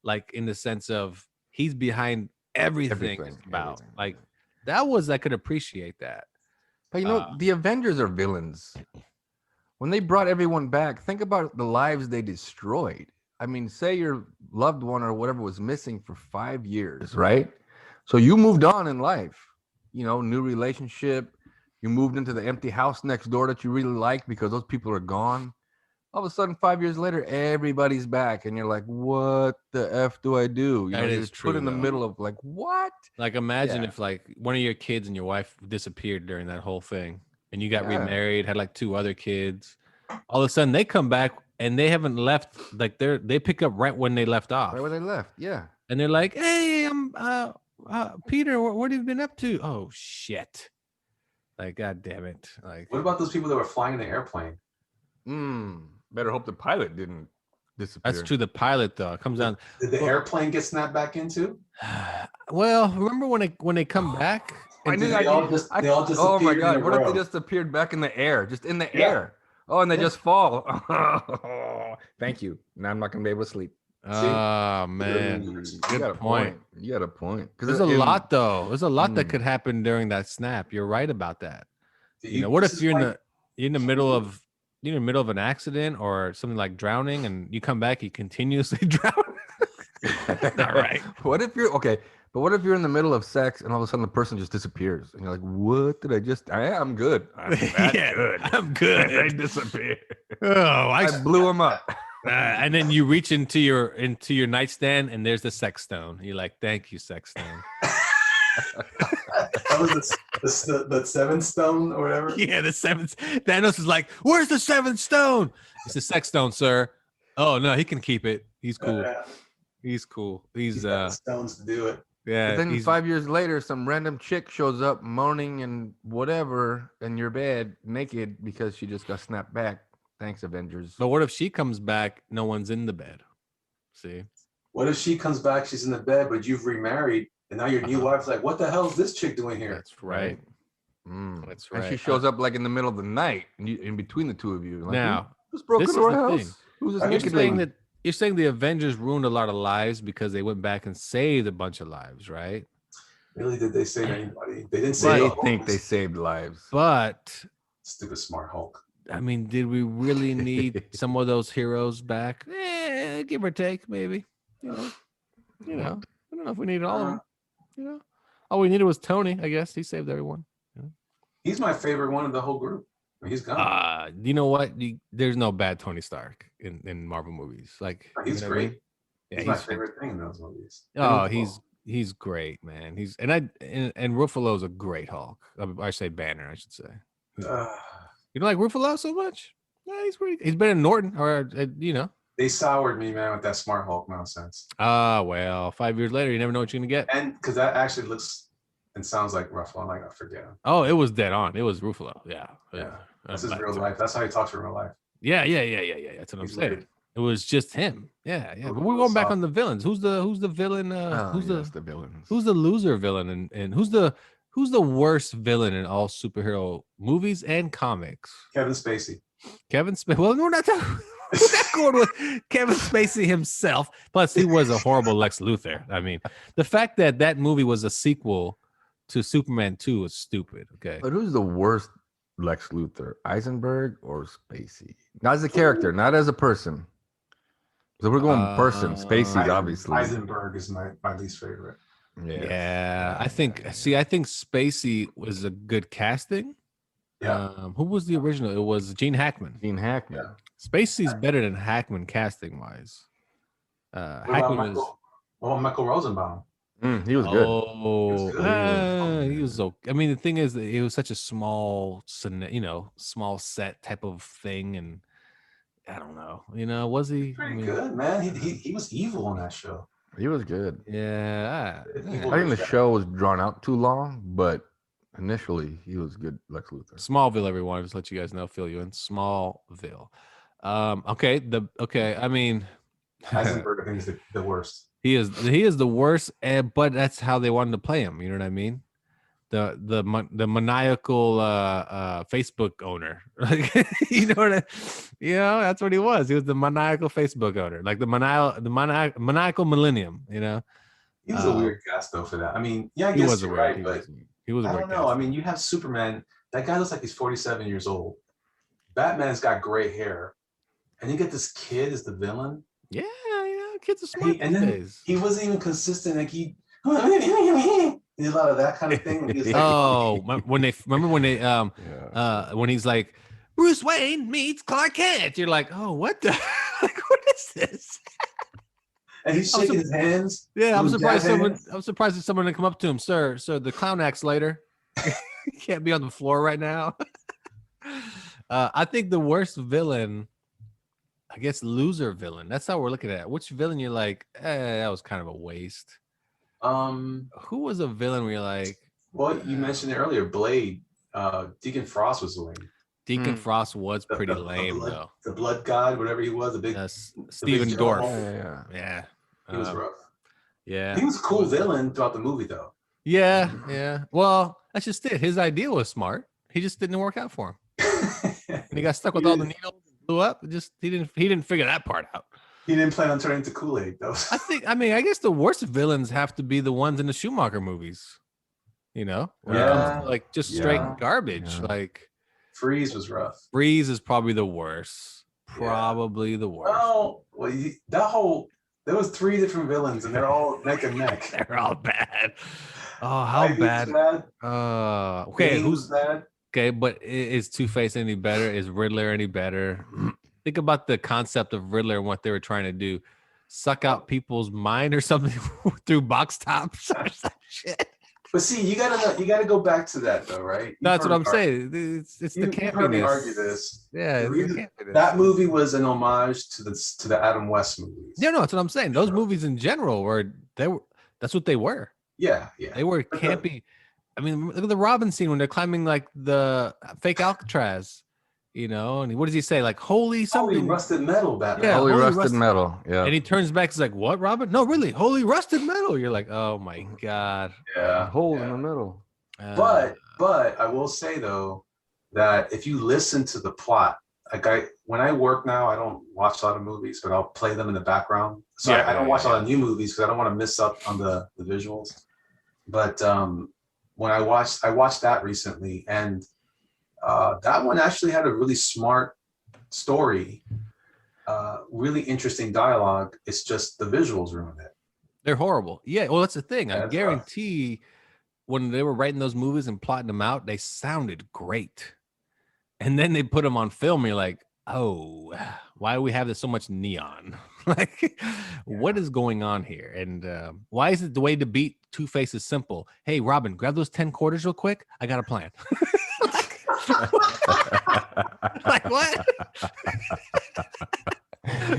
like in the sense of he's behind everything. It's about everything. like I could appreciate that. But the Avengers are villains. When they brought everyone back, think about the lives they destroyed. I mean, say your loved one or whatever was missing for 5 years, right? So you moved on in life, new relationship. You moved into the empty house next door that you really liked because those people are gone. All of a sudden, 5 years later, everybody's back, and you're like, "What the f do I do?" That you're is put true, in the though. middle of like, "What?" Like imagine Yeah. if like one of your kids and your wife disappeared during that whole thing, and you got Yeah. remarried, had like 2 other kids. All of a sudden, they come back and they haven't left. Like they pick up right when they left off. Right where they left, yeah. And they're like, "Hey, I'm Peter. What have you been up to?" Oh shit! Like, god damn it! Like, What about those people that were flying in the airplane? Better hope the pilot didn't disappear. that's true. The pilot though comes down. Did the Well- airplane get snapped back into? Well, remember when they come back? I knew They I all did- just- I- they all just oh my appeared in god! a What if they row. just appeared back in the air, just in the Yeah. air? Oh, and they Yeah. just fall. Thank you. Now I'm not gonna be able to sleep. Oh man, You good got a point. You got a point. There's a lot though. There's a lot that Mm. could happen during that snap. You're right about that. Do What this if is you're why- in the middle of an accident or something like drowning, and you come back, you continuously drown? All right. What if you're okay? But what if you're in the middle of sex and all of a sudden the person just disappears and you're like, "What did I just? I'm good. I'm that Yeah, good. I'm good. They disappeared. Oh, I blew him up." and then you reach into your nightstand and there's the sex stone. You're like, "Thank you, sex stone." That was the seventh stone or whatever. Yeah, the seventh. Thanos is like, "Where's the seventh stone?" It's the sex stone, sir. Oh no, he can keep it. He's cool. He's cool. He's got the stones to do it. Yeah. But then he's- 5 years later, some random chick shows up moaning and whatever in your bed naked because she just got snapped back. Thanks, Avengers. But what if she comes back? No one's in the bed. See? What if she comes back? She's in the bed, but you've remarried, and now your new wife's like, "What the hell is this chick doing here?" That's right. Mm. That's right. And she shows up like in the middle of the night in between the two of you. Like, Now, who's broken this into is our the house? thing. Who's this Are you You're naked saying lady? that you're saying the Avengers ruined a lot of lives because they went back and saved a bunch of lives, right? Really, did they save anybody? They didn't They save. think they saved lives. But Stupid smart Hulk. I mean, did we really need some of those heroes back? Give or take, maybe. You know, I don't know if we needed all of them. You know, all we needed was Tony. I guess he saved everyone. He's my favorite one of the whole group. He's gone. You know what? There's no bad Tony Stark in Marvel movies. Like He's you know what I mean? great. Yeah, He's my favorite thing in those movies. Oh, And he's great, man. And Ruffalo's a great Hulk. I say Banner, I should say. You don't like Ruffalo so much? Yeah, he's pretty. He's better than Norton, or they soured me, man, with that smart Hulk nonsense. Well, 5 years later, you never know what you're gonna get. And because that actually looks and sounds like Ruffalo, I'm like, I forget him. Oh, it was dead on. It was Ruffalo. Yeah. That's his real life. That's how he talks in real life. Yeah. That's what I'm He's saying. weird. It was just him. Yeah. But Ruffalo's we're going back soft. on the villains. Who's the villain? Who's the villains? Who's the loser villain? And who's the worst villain in all superhero movies and comics? Kevin Spacey. Kevin Spacey. Well, we're not going with Kevin Spacey himself. Plus, he was a horrible Lex Luthor. I mean, the fact that movie was a sequel to Superman 2 is stupid. Okay. But who's the worst Lex Luthor? Eisenberg or Spacey? Not as a character, not as a person. So we're going person. Spacey's obviously. Eisenberg is my least favorite. Yeah. I think Spacey was a good casting. Yeah. Who was the original? It was Gene Hackman. Gene Hackman. Yeah. Spacey's better than Hackman casting wise. What about Hackman was. Michael Rosenbaum? He was good. Oh, good. he was okay. I mean, the thing is that it was such a small set type of thing, and I don't know. Was he? Pretty good, man. He was evil on that show. He was good. Yeah. Evil I think the guy. show was drawn out too long, but initially he was good Lex Luthor. Smallville, everyone. Just let you guys know, fill you in. Smallville. Okay. I mean, Eisenberg, I think, is the worst. he is the worst, but that's how they wanted to play him. You know what I mean? The maniacal Facebook owner. Like, that's what he was. He was the maniacal Facebook owner, like the maniacal millennium. He was a weird cast though for that. I mean, yeah, I guess you're right, but he was a I weird don't know. cast. I mean, you have Superman. That guy looks like he's 47 years old. Batman's got gray hair, and you get this kid as the villain. Yeah, kids are smart And these then days. he wasn't even consistent. Like he did a lot of that kind of thing. He was like, When he's like, Bruce Wayne meets Clark Kent, you're like, oh, what the like, what is this? and he's shaking his hands. Yeah, I'm doing surprised jazz hands. I'm surprised that someone didn't come up to him, sir, the clown acts later. You can't be on the floor right now. I think the worst villain, I guess loser villain. That's how we're looking at it. Which villain you're like, that was kind of a waste. Who was a villain where you're like, Well, you mentioned it earlier. Blade. Deacon Frost was lame. Deacon Frost was The- pretty the lame blood, though. The blood god, whatever he was, the big. Stephen big Dorff. general. Yeah. He was rough. Yeah. He was a cool villain throughout the movie, though. Yeah. Well, that's just it. His idea was smart. He just didn't work out for him. And he got stuck with all the needles and blew up. He didn't figure that part out. He didn't plan on turning into Kool-Aid, though. I guess the worst villains have to be the ones in the Schumacher movies. When it comes to like just straight garbage. Yeah. Like Freeze was rough. Freeze is probably the worst. Probably the worst. Well, there was 3 different villains, and they're all neck and neck. They're all bad. Oh, how Ivy was bad? bad. Okay, Bane was bad? okay? But is Two-Face any better? Is Riddler any better? Think about the concept of Riddler and what they were trying to do: suck out people's mind or something through box tops or some shit. But see, you gotta go back to that though, right? That's what I'm saying. It's the You've heard me campiness. argue this. Yeah, The it's the reason- campiness. That movie was an homage to the Adam West movies. Yeah, no, that's what I'm saying. Those movies in general that's what they were. Yeah. They were But campy. I mean, look at the Robin scene when they're climbing like the fake Alcatraz, you know, and what does he say? Like, holy something. Holy rusted metal, Batman. Yeah, Holy holy rusted rusted- metal. Yeah. And he turns back, he's like, what, Robin? No, really, holy rusted metal. You're like, oh my God. Yeah. Hole yeah. in the middle. But I will say though that if you listen to the plot, like when I work now, I don't watch a lot of movies, but I'll play them in the background. So I don't watch a lot of new movies because I don't want to miss up on the visuals. But when I watched that recently, and that one actually had a really smart story, really interesting dialogue. It's just the visuals ruined it. They're horrible. Yeah, well, that's the thing. Yeah, I that's guarantee when they were writing those movies and plotting them out, they sounded great. And then they put them on film. And you're like, oh, why do we have this so much neon? Like, what is going on here? And why is it the way to beat Two-Face is simple? Hey, Robin, grab those 10 quarters real quick. I got a plan. Like what?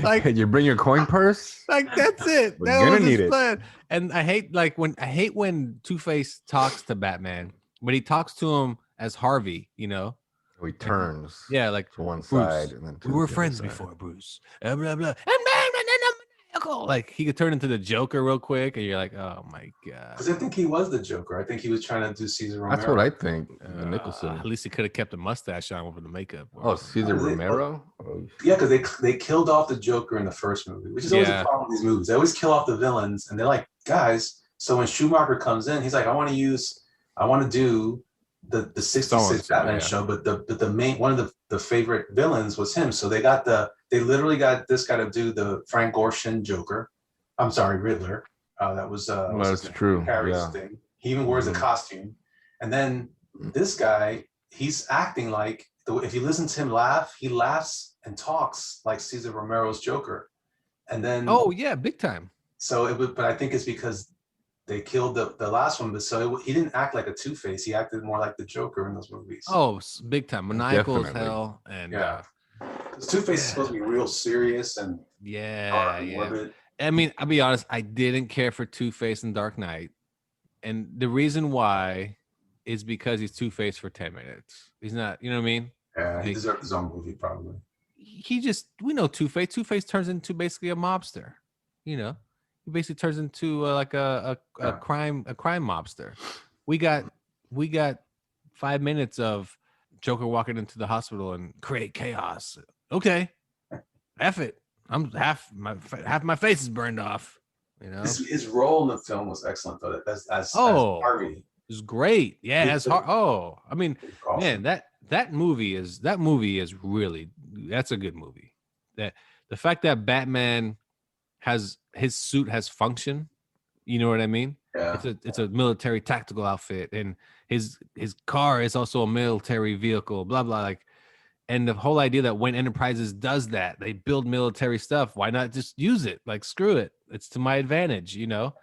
Like, Can you bring your coin purse? like that's it. We're That gonna was his need it. plan. And I hate when Two-Face talks to Batman, when he talks to him as Harvey, you know. He turns Yeah, like to one Bruce, side and then to we were the other friends side. before, Bruce. Blah, blah, blah. Like he could turn into the Joker real quick, and you're like, oh my God. Because I think he was the Joker. I think he was trying to do Caesar Romero. That's what I think. Nicholson. At least he could have kept the mustache on over the makeup. Oh, Caesar What is it? Romero? Oh, Yeah, because they killed off the Joker in the first movie, which is always Yeah. the problem with these movies. They always kill off the villains, and they're like, guys. So when Schumacher comes in, he's like, I want to do the 66 Batman yeah. show, but the main one of the favorite villains was him. So they literally got this guy to do the Frank Gorshin Joker. I'm sorry, Riddler. That was what's his that's name? true. Harry's Yeah. thing. He even wears a Mhm. costume. And then this guy, he's acting like if you listen to him laugh, he laughs and talks like Caesar Romero's Joker. And then Oh yeah, big time. so but I think it's because they killed the last one, but so he didn't act like a Two-Face. He acted more like the Joker in those movies. Oh, big time. Maniacal as Definitely. hell. And yeah. Because Two-Face is supposed to be real serious and yeah, dark and yeah. morbid. I mean, I'll be honest, I didn't care for Two-Face in Dark Knight. And the reason why is because he's Two-Face for 10 minutes. He's not, you know what I mean? Yeah, he Like- deserved his own movie probably. We know Two-Face. Two-Face turns into basically a mobster, you know? He basically turns into like a Yeah. crime mobster. We got 5 minutes of Joker walking into the hospital and create chaos. Okay. F it. I'm half my face is burned off, you know? His role in the film was excellent though. As Oh. Harvey. It's great. Yeah, It's it's hard. Oh, I mean, It was awesome. man, that movie is really, that's a good movie. That the fact that Batman has his suit has function, you know what I mean? Yeah. It's a military tactical outfit, and his car is also a military vehicle. Blah blah. Like, and the whole idea that when Enterprises does that, they build military stuff. Why not just use it? Like, screw it. It's to my advantage, you know.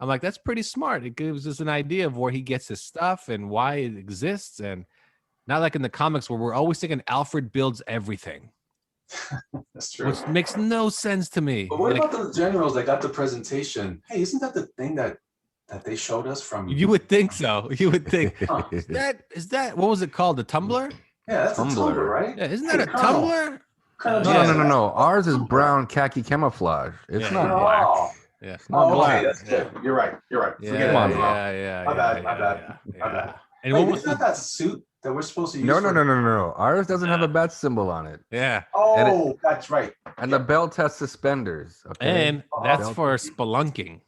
I'm like, that's pretty smart. It gives us an idea of where he gets his stuff and why it exists, and not like in the comics where we're always thinking Alfred builds everything, That's true. which makes no sense to me. But what Like, about the generals that got the presentation? Hey, isn't that the thing that they showed us from? you would think so. You would think. Huh. Is that what was it called? The Tumblr? Yeah, that's a Tumblr. Tumblr, right? Yeah, isn't that a Colonel. Tumblr? Colonel No, Jackson. no. Ours is brown khaki camouflage. It's Yeah. not Oh. black. Yeah. It's not Oh, okay, black. that's good. You're right. Yeah, Forget Come on, it. bro. yeah. My bad, my yeah, bad, yeah, my bad. yeah. And Wait, what was isn't that suit that we're supposed to use? No. for- Ours doesn't have a bat symbol on it. yeah. Oh, that's right. And the belt has suspenders. Okay. And that's Belt- for spelunking.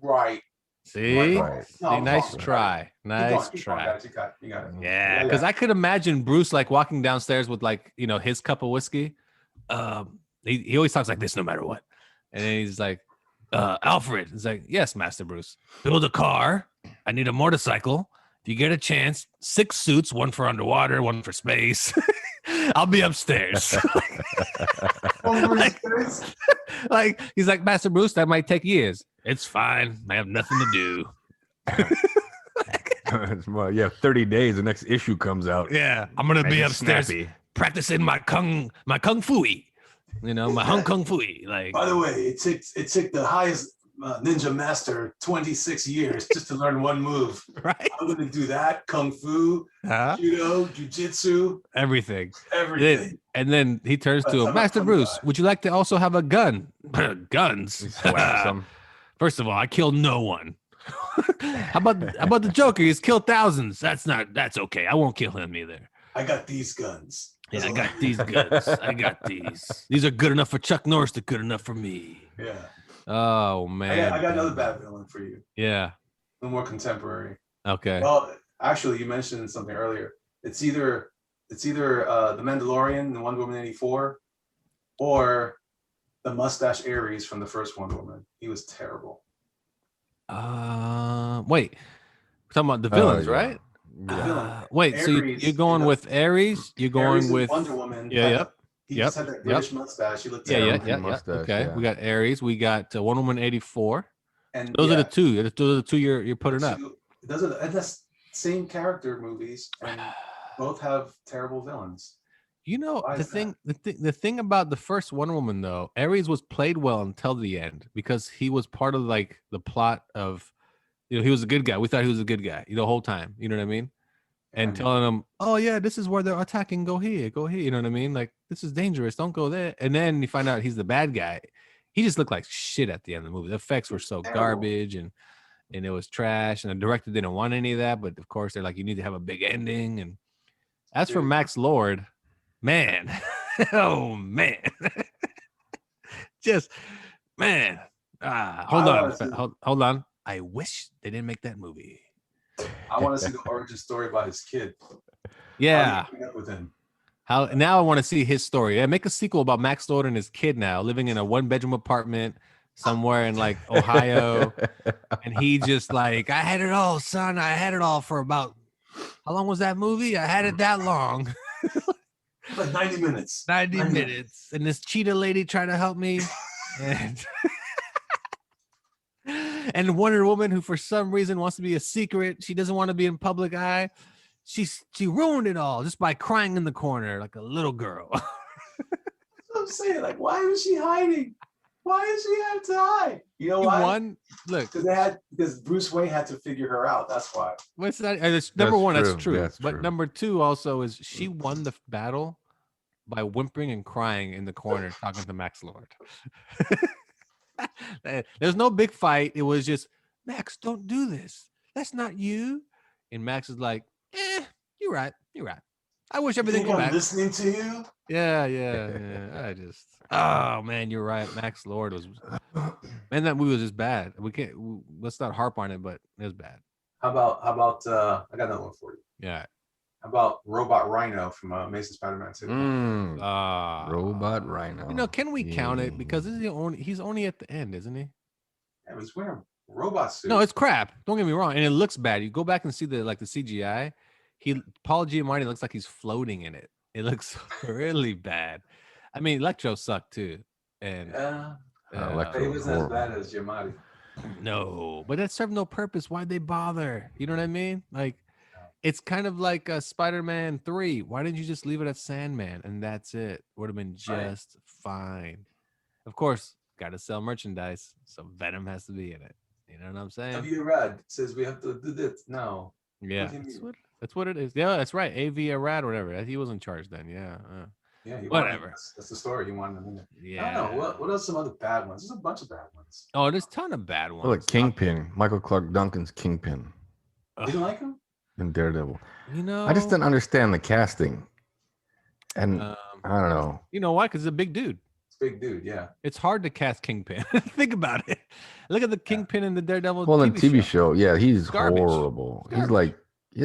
Right. See? Right. See, nice fuck, try. Nice Keep going, try. guys. You got it. Yeah, because I could imagine Bruce like walking downstairs with like, you know, his cup of whiskey. He always talks like this no matter what. And then he's like, Alfred. He's like, yes, Master Bruce. Build a car. I need a motorcycle. If you get a chance, 6 suits, one for underwater, one for space. I'll be upstairs. Like he's like, Master Bruce, that might take years. It's fine. I have nothing to do. It's more, yeah, 30 days. The next issue comes out. Yeah, I'm gonna Make be it upstairs snappy. practicing my kung fu-y. My Hong Kong fu-y. Like, By the way, it took the highest ninja master 26 years just to learn one move. right? I'm gonna do that kung fu, Huh? judo, jujitsu, Everything. everything. And then he turns to I'm him, a Master fun Bruce, guy." would you like to also have a gun? Guns. He slaps him. First of all, I killed no one. how about the Joker? He's killed thousands. That's okay. I won't kill him either. I got these guns. Yeah, I got these guns. I got these. These are good enough for Chuck Norris. They're good enough for me. Yeah. Oh I man. got another bad villain for you. Yeah. A little more contemporary. Okay. Well, actually, you mentioned something earlier. It's either the Mandalorian, the Wonder Woman 84, or the mustache Ares from the first Wonder Woman. He was terrible. Wait. We're talking about the villains, yeah. right? The villain. Wait, so Ares, you're going with Ares? You're going Ares is with Wonder Woman. Yeah, had yep. that- He just had that British mustache. He looked yeah, terrible. yeah. Mustache, Okay, yeah. we got Ares. We got Wonder Woman 84. And Those are yeah, the two. Those are the two you're putting up. Those are and that's same character movies, and both have terrible villains. You know Why the is thing. The thing about the first Wonder Woman though, Ares was played well until the end because he was part of like the plot of, he was a good guy. We thought he was a good guy the whole time. You know what I mean? And And- telling them, oh yeah, this is where they're attacking. Go here, go here. You know what I mean? Like this is dangerous. Don't go there. And then you find out he's the bad guy. He just looked like shit at the end of the movie. The effects were so Terrible. garbage and it was trash. And the director didn't want any of that. But of course, they're like, you need to have a big ending. And as for Dude. Max Lord, man, oh man, just man. Hold I on, wanna see- hold on. I wish they didn't make that movie. I want to see the origin story about his kid. Yeah. How he met with him. How now I want to see his story. Yeah, make a sequel about Max Lord and his kid now living in a 1-bedroom apartment somewhere in like Ohio. And he just like, I had it all, son. I had it all for about, how long was that movie? I had it that long. Like 90 minutes. 90 90 minutes. And this cheetah lady tried to help me. And and Wonder Woman, who for some reason wants to be a secret. She doesn't want to be in public eye. She ruined it all just by crying in the corner like a little girl. I'm saying, like, why was she hiding? Why did she have to hide? You know You why? won. Look, Because Bruce Wayne had to figure her out. That's why. what's that? Number one, true. that's true. That's But true. number two also is she won the battle by whimpering and crying in the corner talking to Max Lord. There's no big fight. It was just, Max, don't do this. That's not you. And Max is like, you're right. You're right. I wish everything Think go I'm back. listening to you? Yeah. I just, oh man, you're right. Max Lord was, man, that movie was just bad. Let's not harp on it, but it was bad. How about I got another one for you. Yeah. How about Robot Rhino from Amazing Spider-Man 2? Robot Rhino. Can we count it? Because this is he's only at the end, isn't he? Yeah, it was wearing a robot suit. No, it's crap. Don't get me wrong. And it looks bad. You go back and see the CGI. Paul Giamatti looks like he's floating in it. It looks really bad. I mean, Electro sucked too. And Yeah. Electro He was wasn't as horrible. bad as Giamatti. no, but that served no purpose. Why'd they bother? You know what I mean? Like, it's kind of like Spider-Man 3. Why didn't you just leave it at Sandman and that's it? Would have been Right. just fine. Of course, got to sell merchandise, so Venom has to be in it. You know what I'm saying? W. Rad says we have to do this. No. Yeah, do you that's mean? that's what it is. Yeah, that's right. AV Arad or whatever. He was in charge then. Yeah. Yeah, he Whatever. wanted- That's the story. He wanted them in there. Yeah. I don't know. What are some other bad ones? There's a bunch of bad ones. Oh, there's a ton of bad ones. Look, Kingpin. Michael Clark Duncan's Kingpin You didn't like him? in Daredevil. You know, I just didn't understand the casting. And I don't know. You know why? Because he's a big dude. It's a big dude. Yeah. It's hard to cast Kingpin. Think about it. Look at the Kingpin in the Daredevil Well, in TV TV show, yeah, he's Garbage. horrible. He's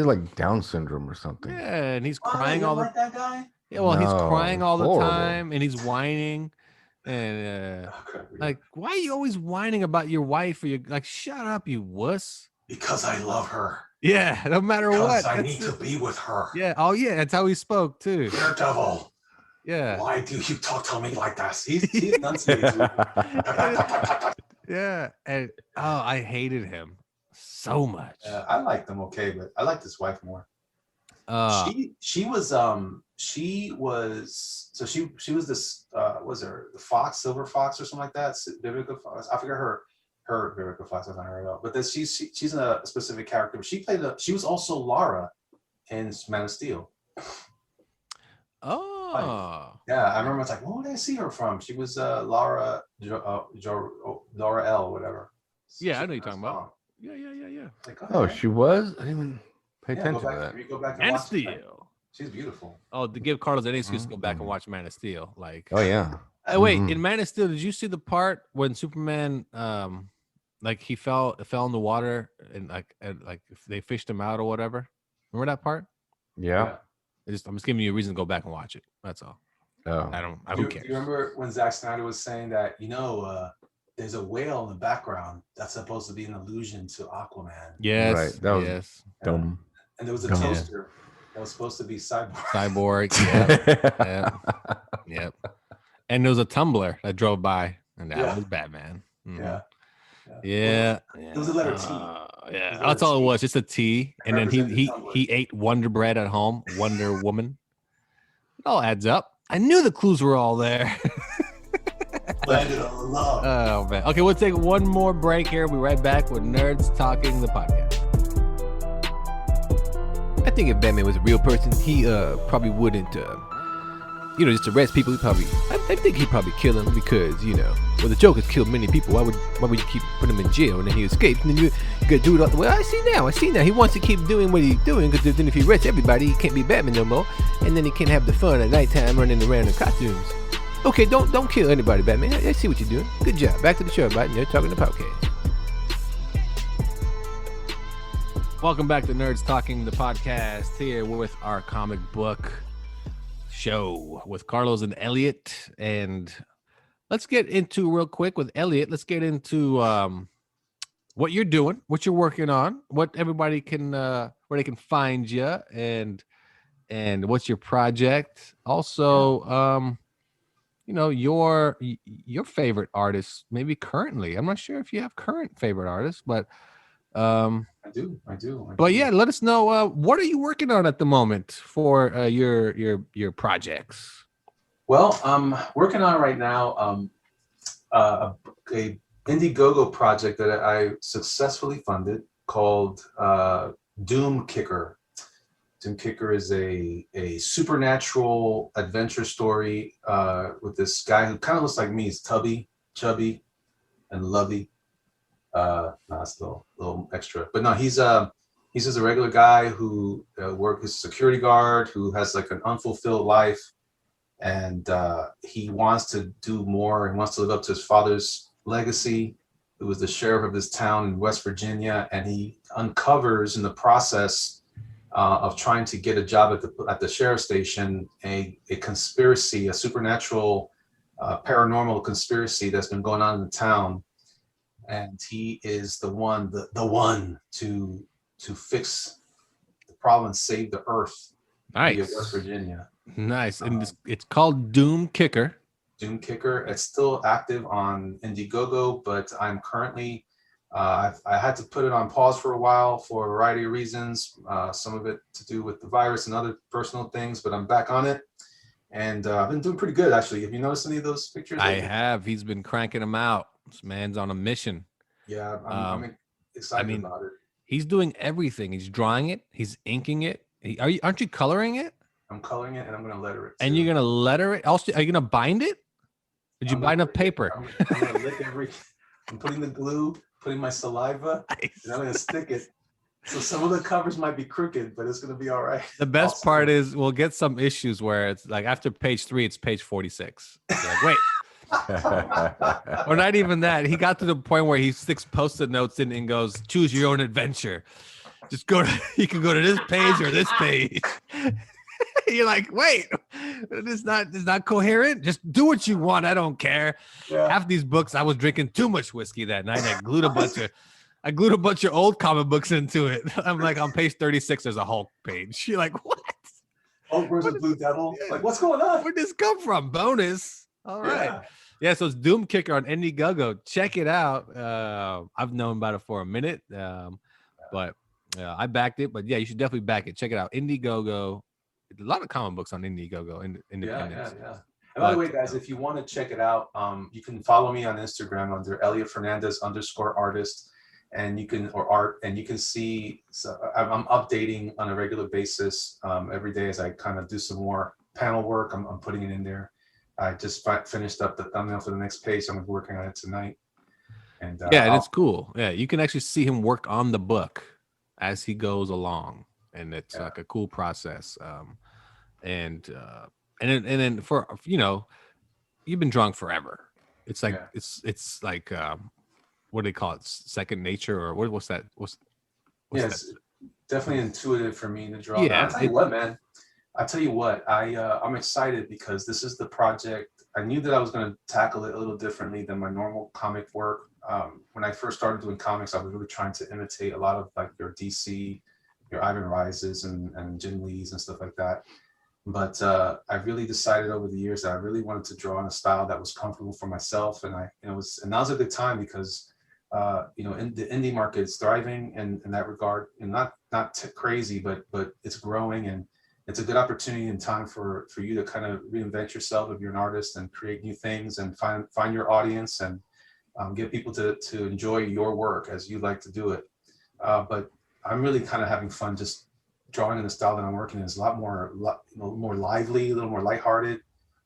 like Down syndrome or something. Yeah, and he's Oh, crying you all don't the like that guy? yeah. Well, he's No, crying all the horrible. time, and he's whining, and Okay, like, why are you always whining about your wife or your like? Shut up, you wuss. because I love her. Yeah, no matter Because what. I that's need to it. be with her. Yeah. Oh, yeah. That's how he spoke too. Daredevil. Yeah. Why do you talk to me like this? He enunciates. Yeah. And I hated him so much. I liked them okay, but I liked his wife more. She was this was her the fox, silver fox or something like that, Vivica Fox. I forget her Vivica Fox. I found her out, but then she's a specific character. She was also Lara in Man of Steel. Oh, yeah, I remember. It's like, where did I see her from? She was Laura Laura L. whatever. yeah, I know you're talking about. Yeah. Like, Oh, she was. I didn't even pay Yeah, attention go to back, that. if you go back and Man of watch it, Steel. she's beautiful. Oh, to give Carlos any excuse to go back and Mhm. watch Man of Steel. Like, Oh yeah. wait, Mhm. in Man of Steel, did you see the part when Superman, like he fell in the water and like if they fished him out or whatever? Remember that part? Yeah. I'm just giving you a reason to go back and watch it. That's all. Oh. I don't. Do Who you cares? remember when Zack Snyder was saying that, there's a whale in the background that's supposed to be an allusion to Aquaman? Yes. Right, that was- yes. Dumb. And there was a Yeah. toaster that was supposed to be Cyborg. Cyborg. Yep. Yep. And there was a tumbler that drove by, and that Yeah. was Batman. Mhm. Yeah. Yeah. It was a letter T. Yeah, It was that's a all it T. was. Just a T. And then he Represented Tumblr. he ate Wonder Bread at home. Wonder Woman. It all adds up. I knew the clues were all there. Landed on love. Oh man. Okay, we'll take one more break here. We'll be right back with Nerds Talking the Podcast. I think if Batman was a real person, he probably wouldn't, just arrest people. I think he'd probably kill them because, well, the Joker's killed many people. Why would you keep putting him in jail and then he escapes and then you gotta do it all? Well, I see now. He wants to keep doing what he's doing because then if he arrests everybody, he can't be Batman no more, and then he can't have the fun at nighttime running around in costumes. Okay, don't kill anybody, Batman. I see what you're doing. Good job. Back to the show, everybody. They're talking the podcast. Welcome back to Nerds Talking the Podcast, here with our comic book show with Carlos and Elliot. And let's get into real quick with Elliot. Let's get into what you're doing, what you're working on, what everybody can where they can find you, and what's your project. Also, your favorite artist, maybe currently. I'm not sure if you have current favorite artists, but I do. but yeah, let us know what are you working on at the moment for your projects. Well, I'm working on right now a Indiegogo project that I successfully funded called Doom Kicker. Doom Kicker is a supernatural adventure story with this guy who kind of looks like me. He's chubby, and lovey. It's a little extra, but no, he's just a regular guy who works as a security guard who has like an unfulfilled life, and he wants to do more. He wants to live up to his father's legacy, who was the sheriff of his town in West Virginia, and he uncovers in the process of trying to get a job at the sheriff's station a conspiracy, a supernatural, paranormal conspiracy that's been going on in the town. And he is the one to fix the problem and save the earth. Via West Virginia. Nice. And it's called Doom Kicker. Doom Kicker. It's still active on Indiegogo, but I'm currently I had to put it on pause for a while for a variety of reasons. Some of it to do with the virus and other personal things, but I'm back on it. And I've been doing pretty good, actually. Have you noticed any of those pictures? I have. He's been cranking them out. This man's on a mission. Yeah, I'm excited about it. He's doing everything. He's drawing it. He's inking it. Aren't you coloring it? I'm coloring it, and I'm going to letter it. And you're going to letter it? Also, are you going to bind it? Did you buy enough paper? I'm going to lick I'm putting the glue, putting my saliva, and I'm going to stick it. So some of the covers might be crooked, but it's going to be all right. The best part is we'll get some issues where it's like after page 3, it's page 46. Like, wait. Or not even that. He got to the point where he sticks post-it notes in and goes, choose your own adventure. Just you can go to this page or this page. You're like, wait, it's not coherent. Just do what you want. I don't care. Yeah. Half these books, I was drinking too much whiskey that night. I glued a bunch of old comic books into it. I'm like, on page 36, there's a Hulk page. You're like, what? Hulk versus Blue Devil. Like, what's going on? Where'd this come from? Bonus. All right. Yeah, so it's Doom Kicker on Indiegogo. Check it out. I've known about it for a minute. But I backed it. But yeah, you should definitely back it. Check it out. Indiegogo. A lot of comic books on Indiegogo. Independence. Yeah. And by the But, way, guys, if you want to check it out, you can follow me on Instagram under Elliot Fernandez _artist, and you can see. So I'm updating on a regular basis every day as I kind of do some more panel work. I'm putting it in there. I just finished up the thumbnail for the next page. So I'm working on it tonight. And and it's cool. Yeah, you can actually see him work on the book as he goes along, and it's like a cool process. And then for you've been drawing forever. It's like it's like what do they call it? Second nature, or what's that? What's it's definitely intuitive for me to draw. Yeah, I'll tell you what, man. I'm excited because this is the project. I knew that I was going to tackle it a little differently than my normal comic work. When I first started doing comics, I was really trying to imitate a lot of like your DC, your Ivan Rises and Jim Lee's and stuff like that. But I really decided over the years that I really wanted to draw in a style that was comfortable for myself, and now's a good time because in the indie market is thriving in that regard, and not crazy, but it's growing, and it's a good opportunity and time for you to kind of reinvent yourself if you're an artist and create new things and find your audience and get people to enjoy your work as you like to do it. But I'm really kind of having fun just drawing in the style that I'm working in. Is a lot more lively, a little more lighthearted.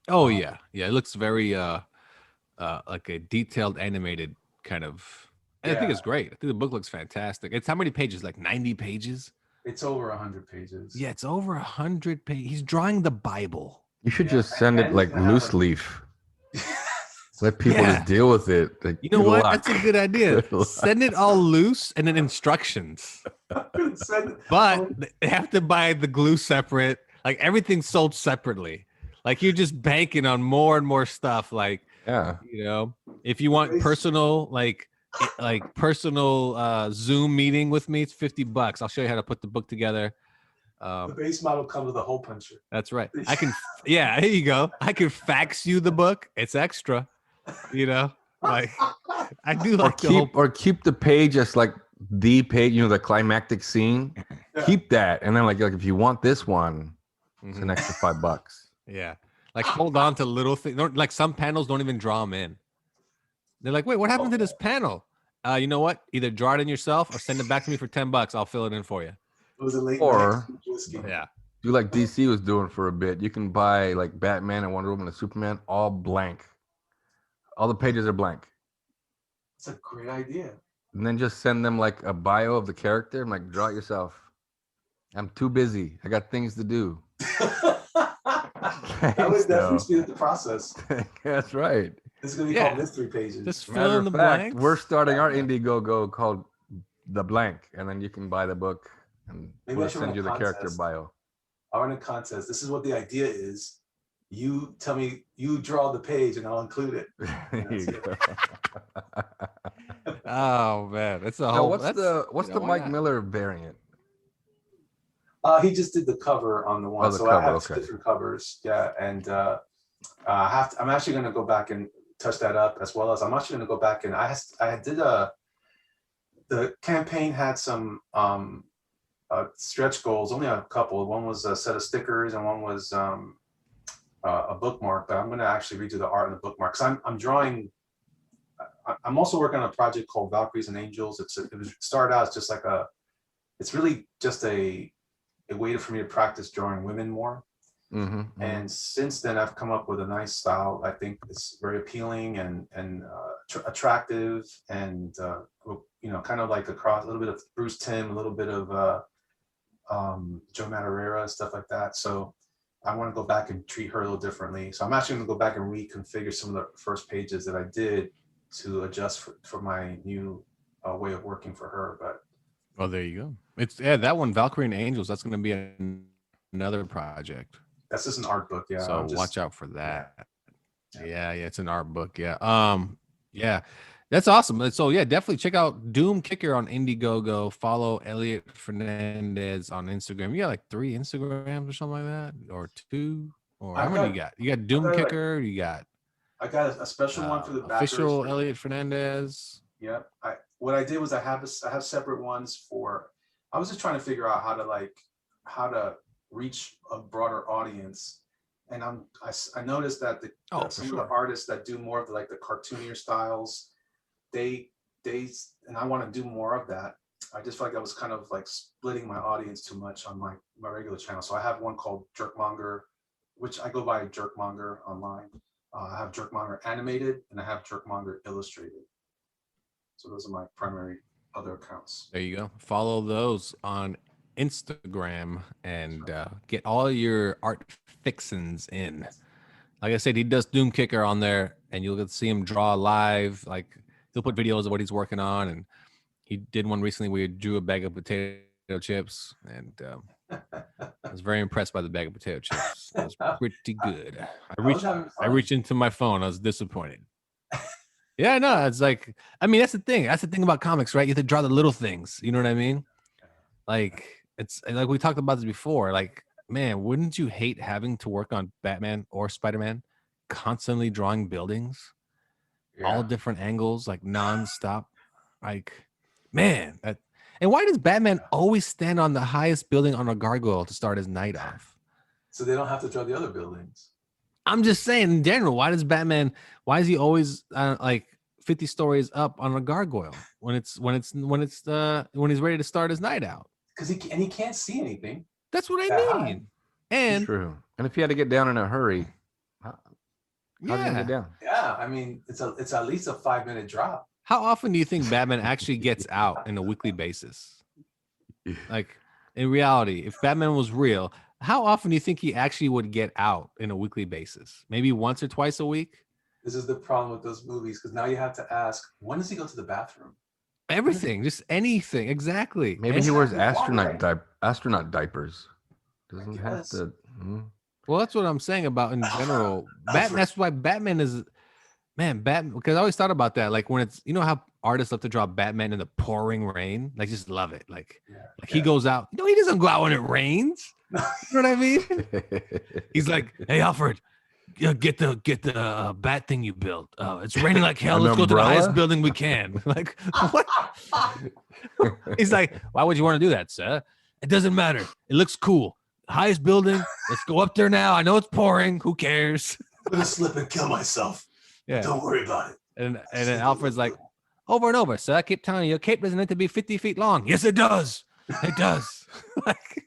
Oh yeah. It looks very like a detailed animated kind of. And I think it's great. I think the book looks fantastic. It's how many pages? Like 90 pages. It's over 100 pages. Yeah, it's over 100 pages. He's drawing the Bible. You should just send it like loose leaf. Let people just deal with it. Like, you know what? That's a good idea. Send it all loose and then instructions. But they have to buy the glue separate. Like everything's sold separately. Like you're just banking on more and more stuff. Like, if you want personal, like personal Zoom meeting with me, it's $50. I'll show you how to put the book together. The base model comes with a hole puncher. That's right. I can, here you go. I can fax you the book. It's extra. Like I do like keep the page as like the page, the climactic scene. Yeah. Keep that, and then like if you want this one, it's an extra $5. Yeah, like hold on to little things. Like some panels don't even draw them in. They're like, wait, what happened to this panel? You know what? Either draw it in yourself or send it back to me for $10. I'll fill it in for you. It was a late or yeah, do like DC was doing for a bit. You can buy like Batman and Wonder Woman and Superman all blank. All the pages are blank. It's a great idea. And then just send them like a bio of the character. I'm like, draw it yourself. I'm too busy. I got things to do. That would definitely speed up the process. That's right. This is going to be called Mystery Pages. Just fill in the blanks. We're starting our Indiegogo called The Blank. And then you can buy the book and we'll send you the character bio. I run a contest. This is what the idea is. You tell me, you draw the page and I'll include it. Oh man, that's a whole. What's the Mike Miller variant? He just did the cover on the one, so I have different covers. Yeah, and I'm actually going to go back and touch that up, as well as I'm actually going to go back and I did the campaign had some stretch goals, only a couple. One was a set of stickers and one was a bookmark, but I'm going to actually redo the art in the bookmark because I'm drawing. I'm also working on a project called Valkyries and Angels. It started out as just like it's really just a way for me to practice drawing women more. Mm-hmm. And since then, I've come up with a nice style. I think it's very appealing and attractive, and kind of like a little bit of Bruce Timm, a little bit of Joe Madureira, stuff like that. So I want to go back and treat her a little differently. So I'm actually going to go back and reconfigure some of the first pages that I did to adjust for my new way of working for her. But there you go. It's that one, Valkyrie and Angels. That's going to be another project. That's just an art book, yeah. So watch out for that. Yeah, it's an art book. Yeah. Yeah. That's awesome. So yeah, definitely check out Doom Kicker on Indiegogo. Follow Elliot Fernandez on Instagram. You got like 3 Instagrams or something like that, or 2, or how many you got? You got Doom Kicker. You got. I got a special one for the official Elliot Fernandez. Yeah. What I did was I have separate ones for I was just trying to figure out how to reach a broader audience. And I noticed that some of the artists that do more of the cartoonier styles, they and I want to do more of that. I just feel like I was kind of like splitting my audience too much on my regular channel. So I have one called Jerkmonger, which I go by Jerkmonger online. I have Jerkmonger animated and I have Jerkmonger illustrated. So those are my primary other accounts. There you go. Follow those on Instagram and get all your art fixins in. Like I said, he does Doom Kicker on there, and you'll get to see him draw live. Like he'll put videos of what he's working on, and he did one recently where he drew a bag of potato chips, and I was very impressed by the bag of potato chips. It was pretty good. I reached into my phone. I was disappointed. Yeah, no, it's like, I mean, that's the thing. That's the thing about comics, right? You have to draw the little things. You know what I mean? Like, it's like we talked about this before. Like, man, wouldn't you hate having to work on Batman or Spider-Man constantly drawing buildings, all different angles, like nonstop? Like, man, and why does Batman always stand on the highest building on a gargoyle to start his night off? So they don't have to draw the other buildings. I'm just saying in general, why is he always like 50 stories up on a gargoyle when he's ready to start his night out? Because he can't see anything. That's what I mean. And true. And if you had to get down in a hurry, how do you get down? Yeah, I mean, it's at least a 5-minute drop. How often do you think Batman actually gets out on a weekly basis? Like in reality, if Batman was real, how often do you think he actually would get out in a weekly basis? Maybe once or twice a week? This is the problem with those movies, because now you have to ask, when does he go to the bathroom? Everything, just anything. Exactly. Maybe he wears astronaut diapers. Doesn't have to. Well, that's what I'm saying about in general. Batman. That's why Batman is, man, Batman. Because I always thought about that. Like when it's, you know how artists love to draw Batman in the pouring rain. Like just love it. Like he goes out. No, he doesn't go out when it rains. You know what I mean? He's like, hey, Alfred, get the bat thing you built. It's raining like hell. Let's go to the highest building we can. Like what? He's like, why would you want to do that, sir? It doesn't matter. It looks cool. Highest building. Let's go up there now. I know it's pouring. Who cares? I'm gonna slip and kill myself. Yeah. Don't worry about it. And then Alfred's like, over and over, sir. I keep telling you, your cape doesn't need to be 50 feet long. Yes, it does. It does. Like,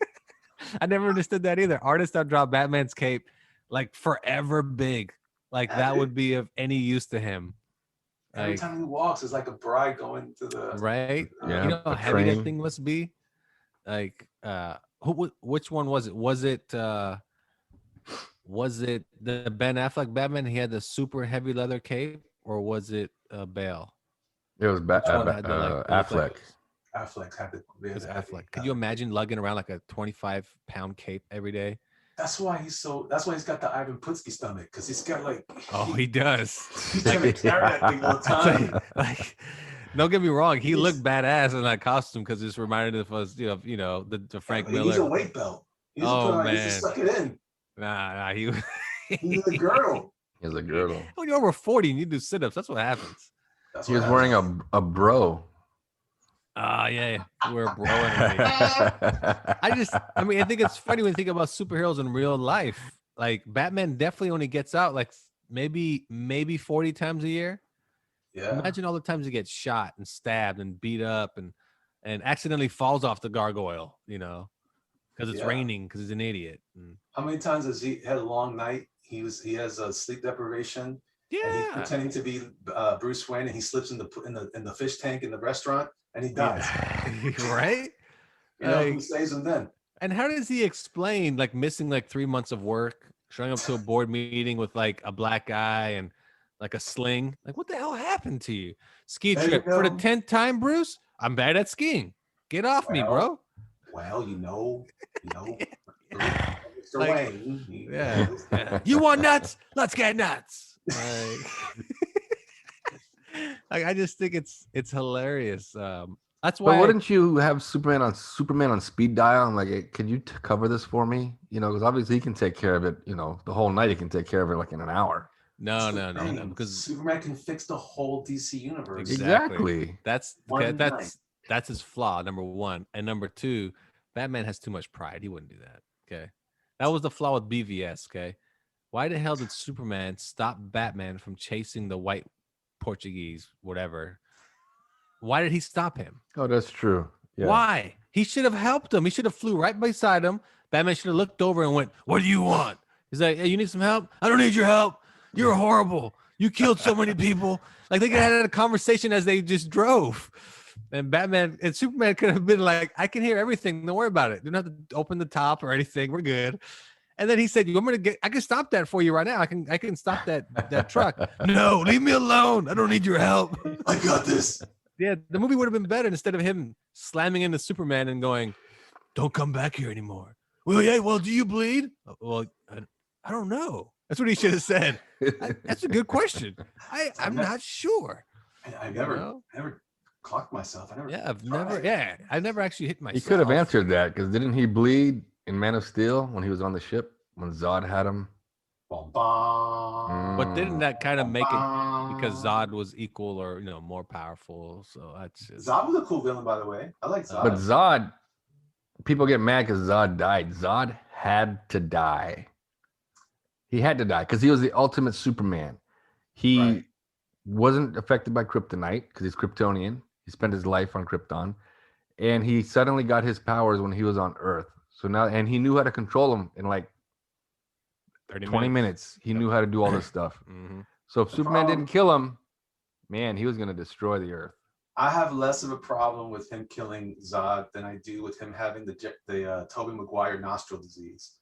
I never understood that either. Artists that draw Batman's cape like forever big, like that would be of any use to him. Every time he walks, it's like a bride going to the right. Yeah, you know how heavy that thing must be. Like, which one was it? Was it the Ben Affleck Batman? He had the super heavy leather cape, or was it Bale? It was Affleck. Affleck had the. It was Affleck. Could you imagine lugging around like a 25-pound cape every day? That's why he's got the Ivan Putski stomach, because he's got like. Oh, he does. He's trying to carry that thing all the time. Like, don't get me wrong. He looked badass in that costume because it's reminded us, the Frank Miller. He's a weight belt. He just stuck it in. Nah, he's a girdle. He has a girdle. When you're over 40 and you do sit-ups, that's what happens. He was wearing a bro. Yeah, we're a bro. I think it's funny when you think about superheroes in real life. Like Batman definitely only gets out like maybe 40 times a year. Yeah. Imagine all the times he gets shot and stabbed and beat up and accidentally falls off the gargoyle, because it's raining because he's an idiot. How many times has he had a long night? He has a sleep deprivation. Yeah. And he's pretending to be Bruce Wayne, and he slips in the fish tank in the restaurant, and he dies. Right? Who saves him then? And how does he explain like missing like 3 months of work, showing up to a board meeting with like a black guy and like a sling? Like, what the hell happened to you? Ski trip for the 10th time, Bruce? I'm bad at skiing. Get off me, bro. Well, Mr. Like, Wayne. Yeah. You want nuts? Let's get nuts. Like I just think it's hilarious. That's why. But wouldn't you have Superman on speed dial? I'm like, can you cover this for me? Because obviously he can take care of it. The whole night he can take care of it like in an hour. No, because Superman can fix the whole DC universe. Exactly. That's That's his flaw, number one. And number two, Batman has too much pride. He wouldn't do that. Okay. That was the flaw with BVS. Okay. Why the hell did Superman stop Batman from chasing the white Portuguese, whatever? Why did he stop him? Oh, that's true. Yeah. Why? He should have helped him. He should have flew right beside him. Batman should have looked over and went, "What do you want?" He's like, "Hey, you need some help? I don't need your help. You're horrible. You killed so many people." Like they could have had a conversation as they just drove. And Batman and Superman could have been like, "I can hear everything. Don't worry about it. You don't have to open the top or anything. We're good." And then he said, "You want me to get? I can stop that for you right now. I can stop that truck." "No, leave me alone. I don't need your help." I got this. Yeah, the movie would have been better instead of him slamming into Superman and going, "Don't come back here anymore." "Well, yeah. Well, do you bleed?" "Well, I don't know." That's what he should have said. That's a good question. I'm not sure. I never clocked myself. I never actually hit myself. He could have answered that because didn't he bleed in Man of Steel when he was on the ship when Zod had him? But didn't that kind of make it because Zod was equal or more powerful? So that's just... Zod was a cool villain, by the way. I like Zod. But Zod, people get mad because Zod died. Zod had to die. He had to die because he was the ultimate Superman. He wasn't affected by kryptonite because he's Kryptonian. He spent his life on Krypton, and he suddenly got his powers when he was on Earth. So now, and he knew how to control them in like 20 minutes. He knew how to do all this stuff. Mm-hmm. So if Superman didn't kill him, man, he was going to destroy the Earth. I have less of a problem with him killing Zod than I do with him having the Tobey Maguire nostril disease.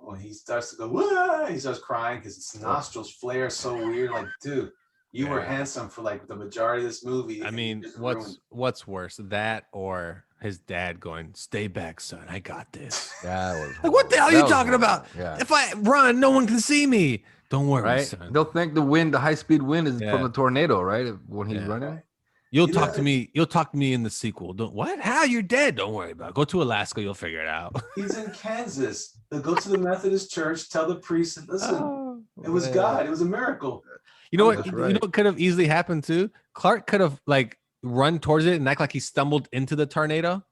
When he starts to go, "Wah!" He starts crying because his nostrils flare so weird. Like, dude, you were handsome for like the majority of this movie. I mean, what's worse, that or his dad going, "Stay back, son. I got this." That was like, what the hell are you talking about? Yeah. If I run, no one can see me. Don't worry, son. They'll think the high-speed wind is from the tornado, right? When he's running. You'll talk to me. You'll talk to me in the sequel. What? How? You're dead. Don't worry about it. Go to Alaska. You'll figure it out. He's in Kansas. They'll go to the Methodist church, tell the priest, listen, it was God. It was a miracle. You know what? Right. You know what could have easily happened too? Clark could have like run towards it and act like he stumbled into the tornado,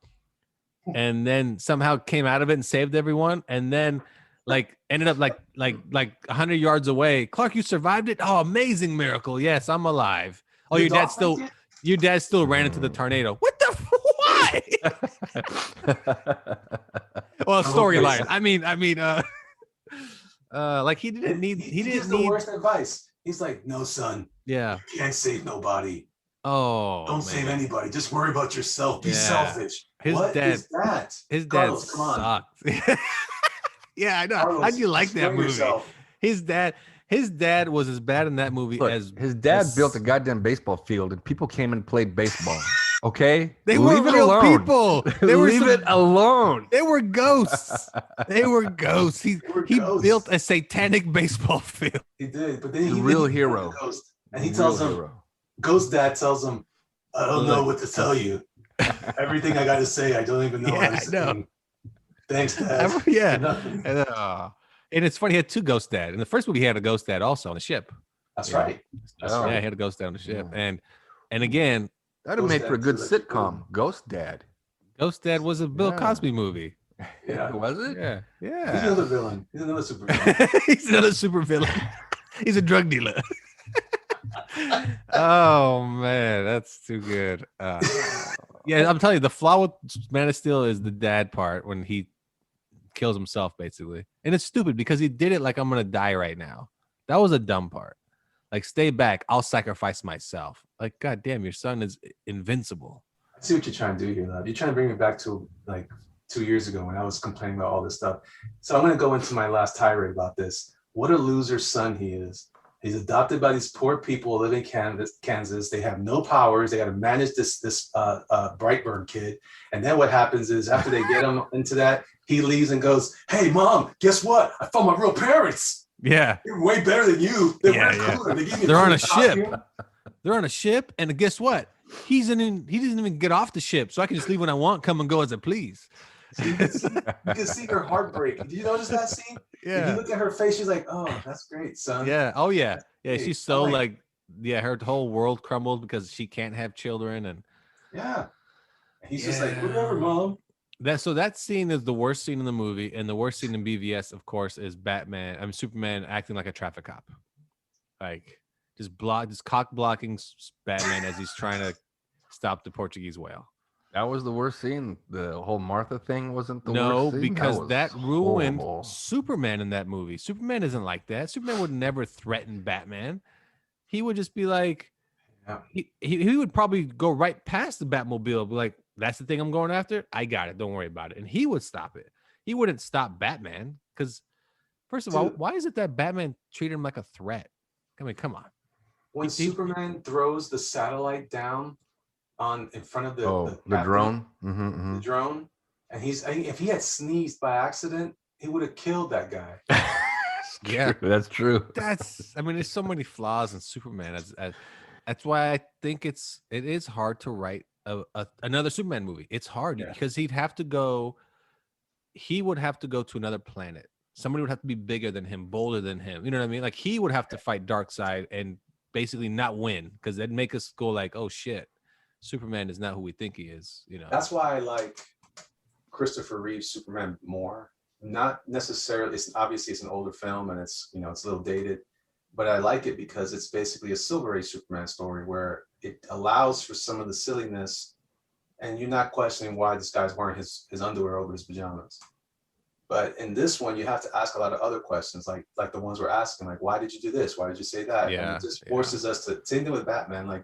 and then somehow came out of it and saved everyone, and then like ended up like 100 yards away. "Clark, you survived it. Oh, amazing miracle. Yes, I'm alive. Oh, your dad still ran into the tornado. What the? Why? Well, storyline. I mean, like he didn't need. He didn't need the worst advice. He's like, "No, son. Yeah. You can't save nobody. Oh, don't save anybody. Just worry about yourself. Be selfish." What is that? His Carlos, dad come on. sucked. Yeah, I know. Carlos, how'd you like that movie? Yourself. His dad was as bad in that movie as his dad built a goddamn baseball field and people came and played baseball. Okay, they were real people. Leave it alone. They were ghosts. They were ghosts. He built a satanic baseball field. He did, but then he real hero. Ghost, and he tells him, Ghost Dad tells him, "I don't know what to tell you. Everything I got to say, I don't even know what I'm saying. Thanks, Dad." Yeah. And it's funny, he had two Ghost Dad. In the first movie, he had a Ghost Dad also on the ship. That's right. Yeah, he had a Ghost Dad on the ship. Yeah. And again, that'd have made for a good sitcom. Ghost Dad. Ghost Dad was a Bill Cosby movie. Yeah. Was it? Yeah. He's another villain. He's another super villain. He's another super villain. He's a drug dealer. Oh man, that's too good. Yeah, I'm telling you, the flaw with Man of Steel is the dad part when he kills himself, basically. And it's stupid because he did it like, "I'm gonna die right now." That was a dumb part. Like, stay back, I'll sacrifice myself. Like, god damn, your son is invincible. I see what you're trying to do here, love. You're trying to bring me back to like 2 years ago when I was complaining about all this stuff. So I'm gonna go into my last tirade about this. What a loser son he is. He's adopted by these poor people who live in Kansas. They have no powers. They got to manage this Brightburn kid. And then what happens is after they get him into that, he leaves and goes, "Hey, Mom, guess what? I found my real parents. Yeah. They're way better than you. They're on a ship. They're on a ship. And guess what? He doesn't even get off the ship. So I can just leave when I want, come and go as I please. You can see her heartbreak. Did you notice that scene? Yeah. If you look at her face, she's like, "Oh, that's great, son." Yeah. Oh, yeah. Yeah. Hey, She's so her whole world crumbled because she can't have children. And yeah. He's just like, whatever, mom. That scene is the worst scene in the movie, and the worst scene in BVS, of course, is Superman acting like a traffic cop, like just cock blocking Batman as he's trying to stop the Portuguese whale. That was the worst scene. The whole Martha thing wasn't the worst No, scene? because that ruined horrible. Superman in that movie. Superman isn't like that. Superman would never threaten Batman. He would just be like, he would probably go right past the Batmobile, be like, that's the thing I'm going after. I got it. Don't worry about it. And he would stop it. He wouldn't stop Batman because, first of all, why is it that Batman treated him like a threat? I mean, come on. When Superman throws the satellite down in front of the drone, the drone, and if he had sneezed by accident, he would have killed that guy. Yeah, that's true. There's so many flaws in Superman. That's why I think it is hard to write another Superman movie. It's hard because he would have to go to another planet. Somebody would have to be bigger than him, bolder than him. You know what I mean? Like he would have to fight Darkseid and basically not win, because that'd make us go like, oh shit, Superman is not who we think he is. You know. That's why I like Christopher Reeve's Superman more. Not necessarily. It's an older film and it's a little dated, but I like it because it's basically a Silver Age Superman story where it allows for some of the silliness, and you're not questioning why this guy's wearing his underwear over his pajamas. But in this one, you have to ask a lot of other questions, like the ones we're asking, like, why did you do this? Why did you say that? Yeah, and it just forces us to. Same thing with Batman. Like,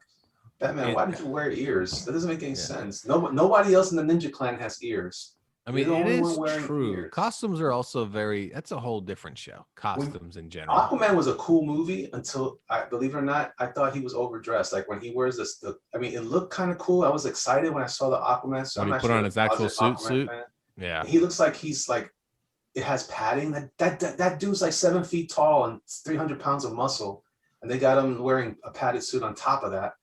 Batman, why did you wear ears? That doesn't make any sense. Nobody else in the Ninja Clan has ears. I mean, it is true. Ears. Costumes are also that's a whole different show. Costumes in general. Aquaman was a cool movie until, believe it or not, I thought he was overdressed. Like when he wears it looked kind of cool. I was excited when I saw the Aquaman. So when he put on his actual suit. Yeah. He looks like he's like, it has padding. That dude's like 7 feet tall and 300 pounds of muscle. And they got him wearing a padded suit on top of that.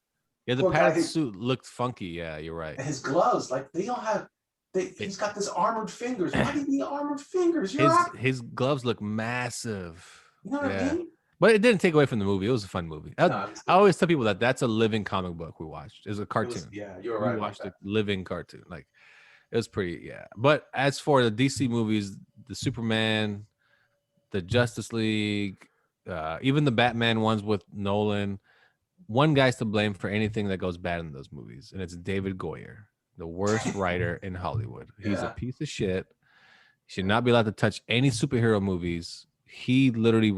Yeah, the padded suit looked funky. Yeah, you're right. And his gloves, like they don't have, he's got this armored fingers. Why do you need armored fingers? His gloves look massive. You know what I mean? But it didn't take away from the movie. It was a fun movie. I always tell people that's a living comic book we watched. It was a cartoon. You're right. We watched a living cartoon. Like it was pretty, But as for the DC movies, the Superman, the Justice League, even the Batman ones with Nolan, one guy's to blame for anything that goes bad in those movies, and it's David Goyer. The worst writer in Hollywood. He's a piece of shit. He should not be allowed to touch any superhero movies. He literally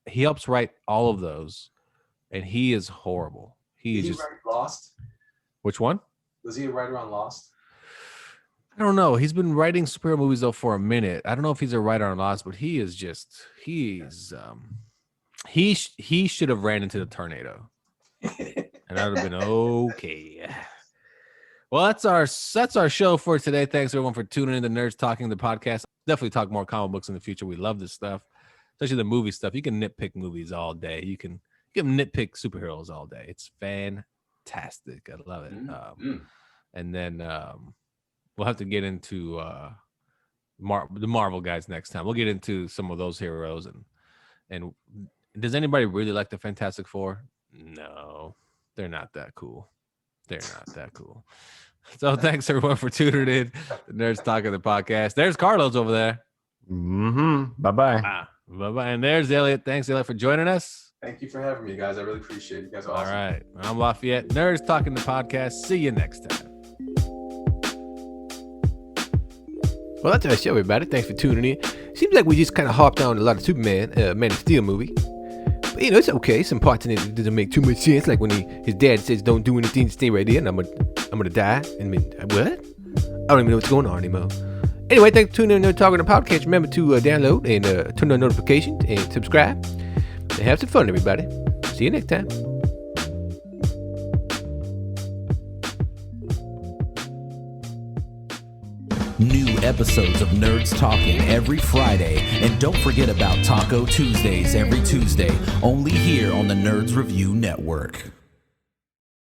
helps write all of those, and he is horrible. Did he write Lost? Which one? Was he a writer on Lost? I don't know. He's been writing superhero movies though for a minute. I don't know if he's a writer on Lost, but he should have ran into the tornado, and that would have been okay. Well, that's our show for today. Thanks everyone for tuning in to Nerds Talking, the podcast. Definitely talk more comic books in the future. We love this stuff, especially the movie stuff. You can nitpick movies all day. You can nitpick superheroes all day. It's fantastic. I love it. And then we'll have to get into the Marvel guys next time. We'll get into some of those heroes. And does anybody really like the Fantastic Four? No, they're not that cool. They're not that cool. So thanks everyone for tuning in. The Nerds Talking, the podcast. There's Carlos over there. Bye-bye. Bye-bye. And there's Elliot. Thanks, Elliot, for joining us. Thank you for having me, guys. I really appreciate it. You guys are awesome. All right. I'm Lafayette. Nerds Talking, the podcast. See you next time. Well, that's our show, everybody. Thanks for tuning in. Seems like we just kind of hopped on a lot of Superman, Man of Steel movie. But, it's okay. Some parts in it doesn't make too much sense. Like when his dad says, "Don't do anything, stay right there," and I'm gonna die. I mean, what? I don't even know what's going on anymore. Anyway, thanks for tuning in to Talking the Podcast. Remember to download and turn on notifications and subscribe. And have some fun, everybody. See you next time. New episodes of Nerds Talking every Friday. And don't forget about Taco Tuesdays every Tuesday, only here on the Nerds Review Network.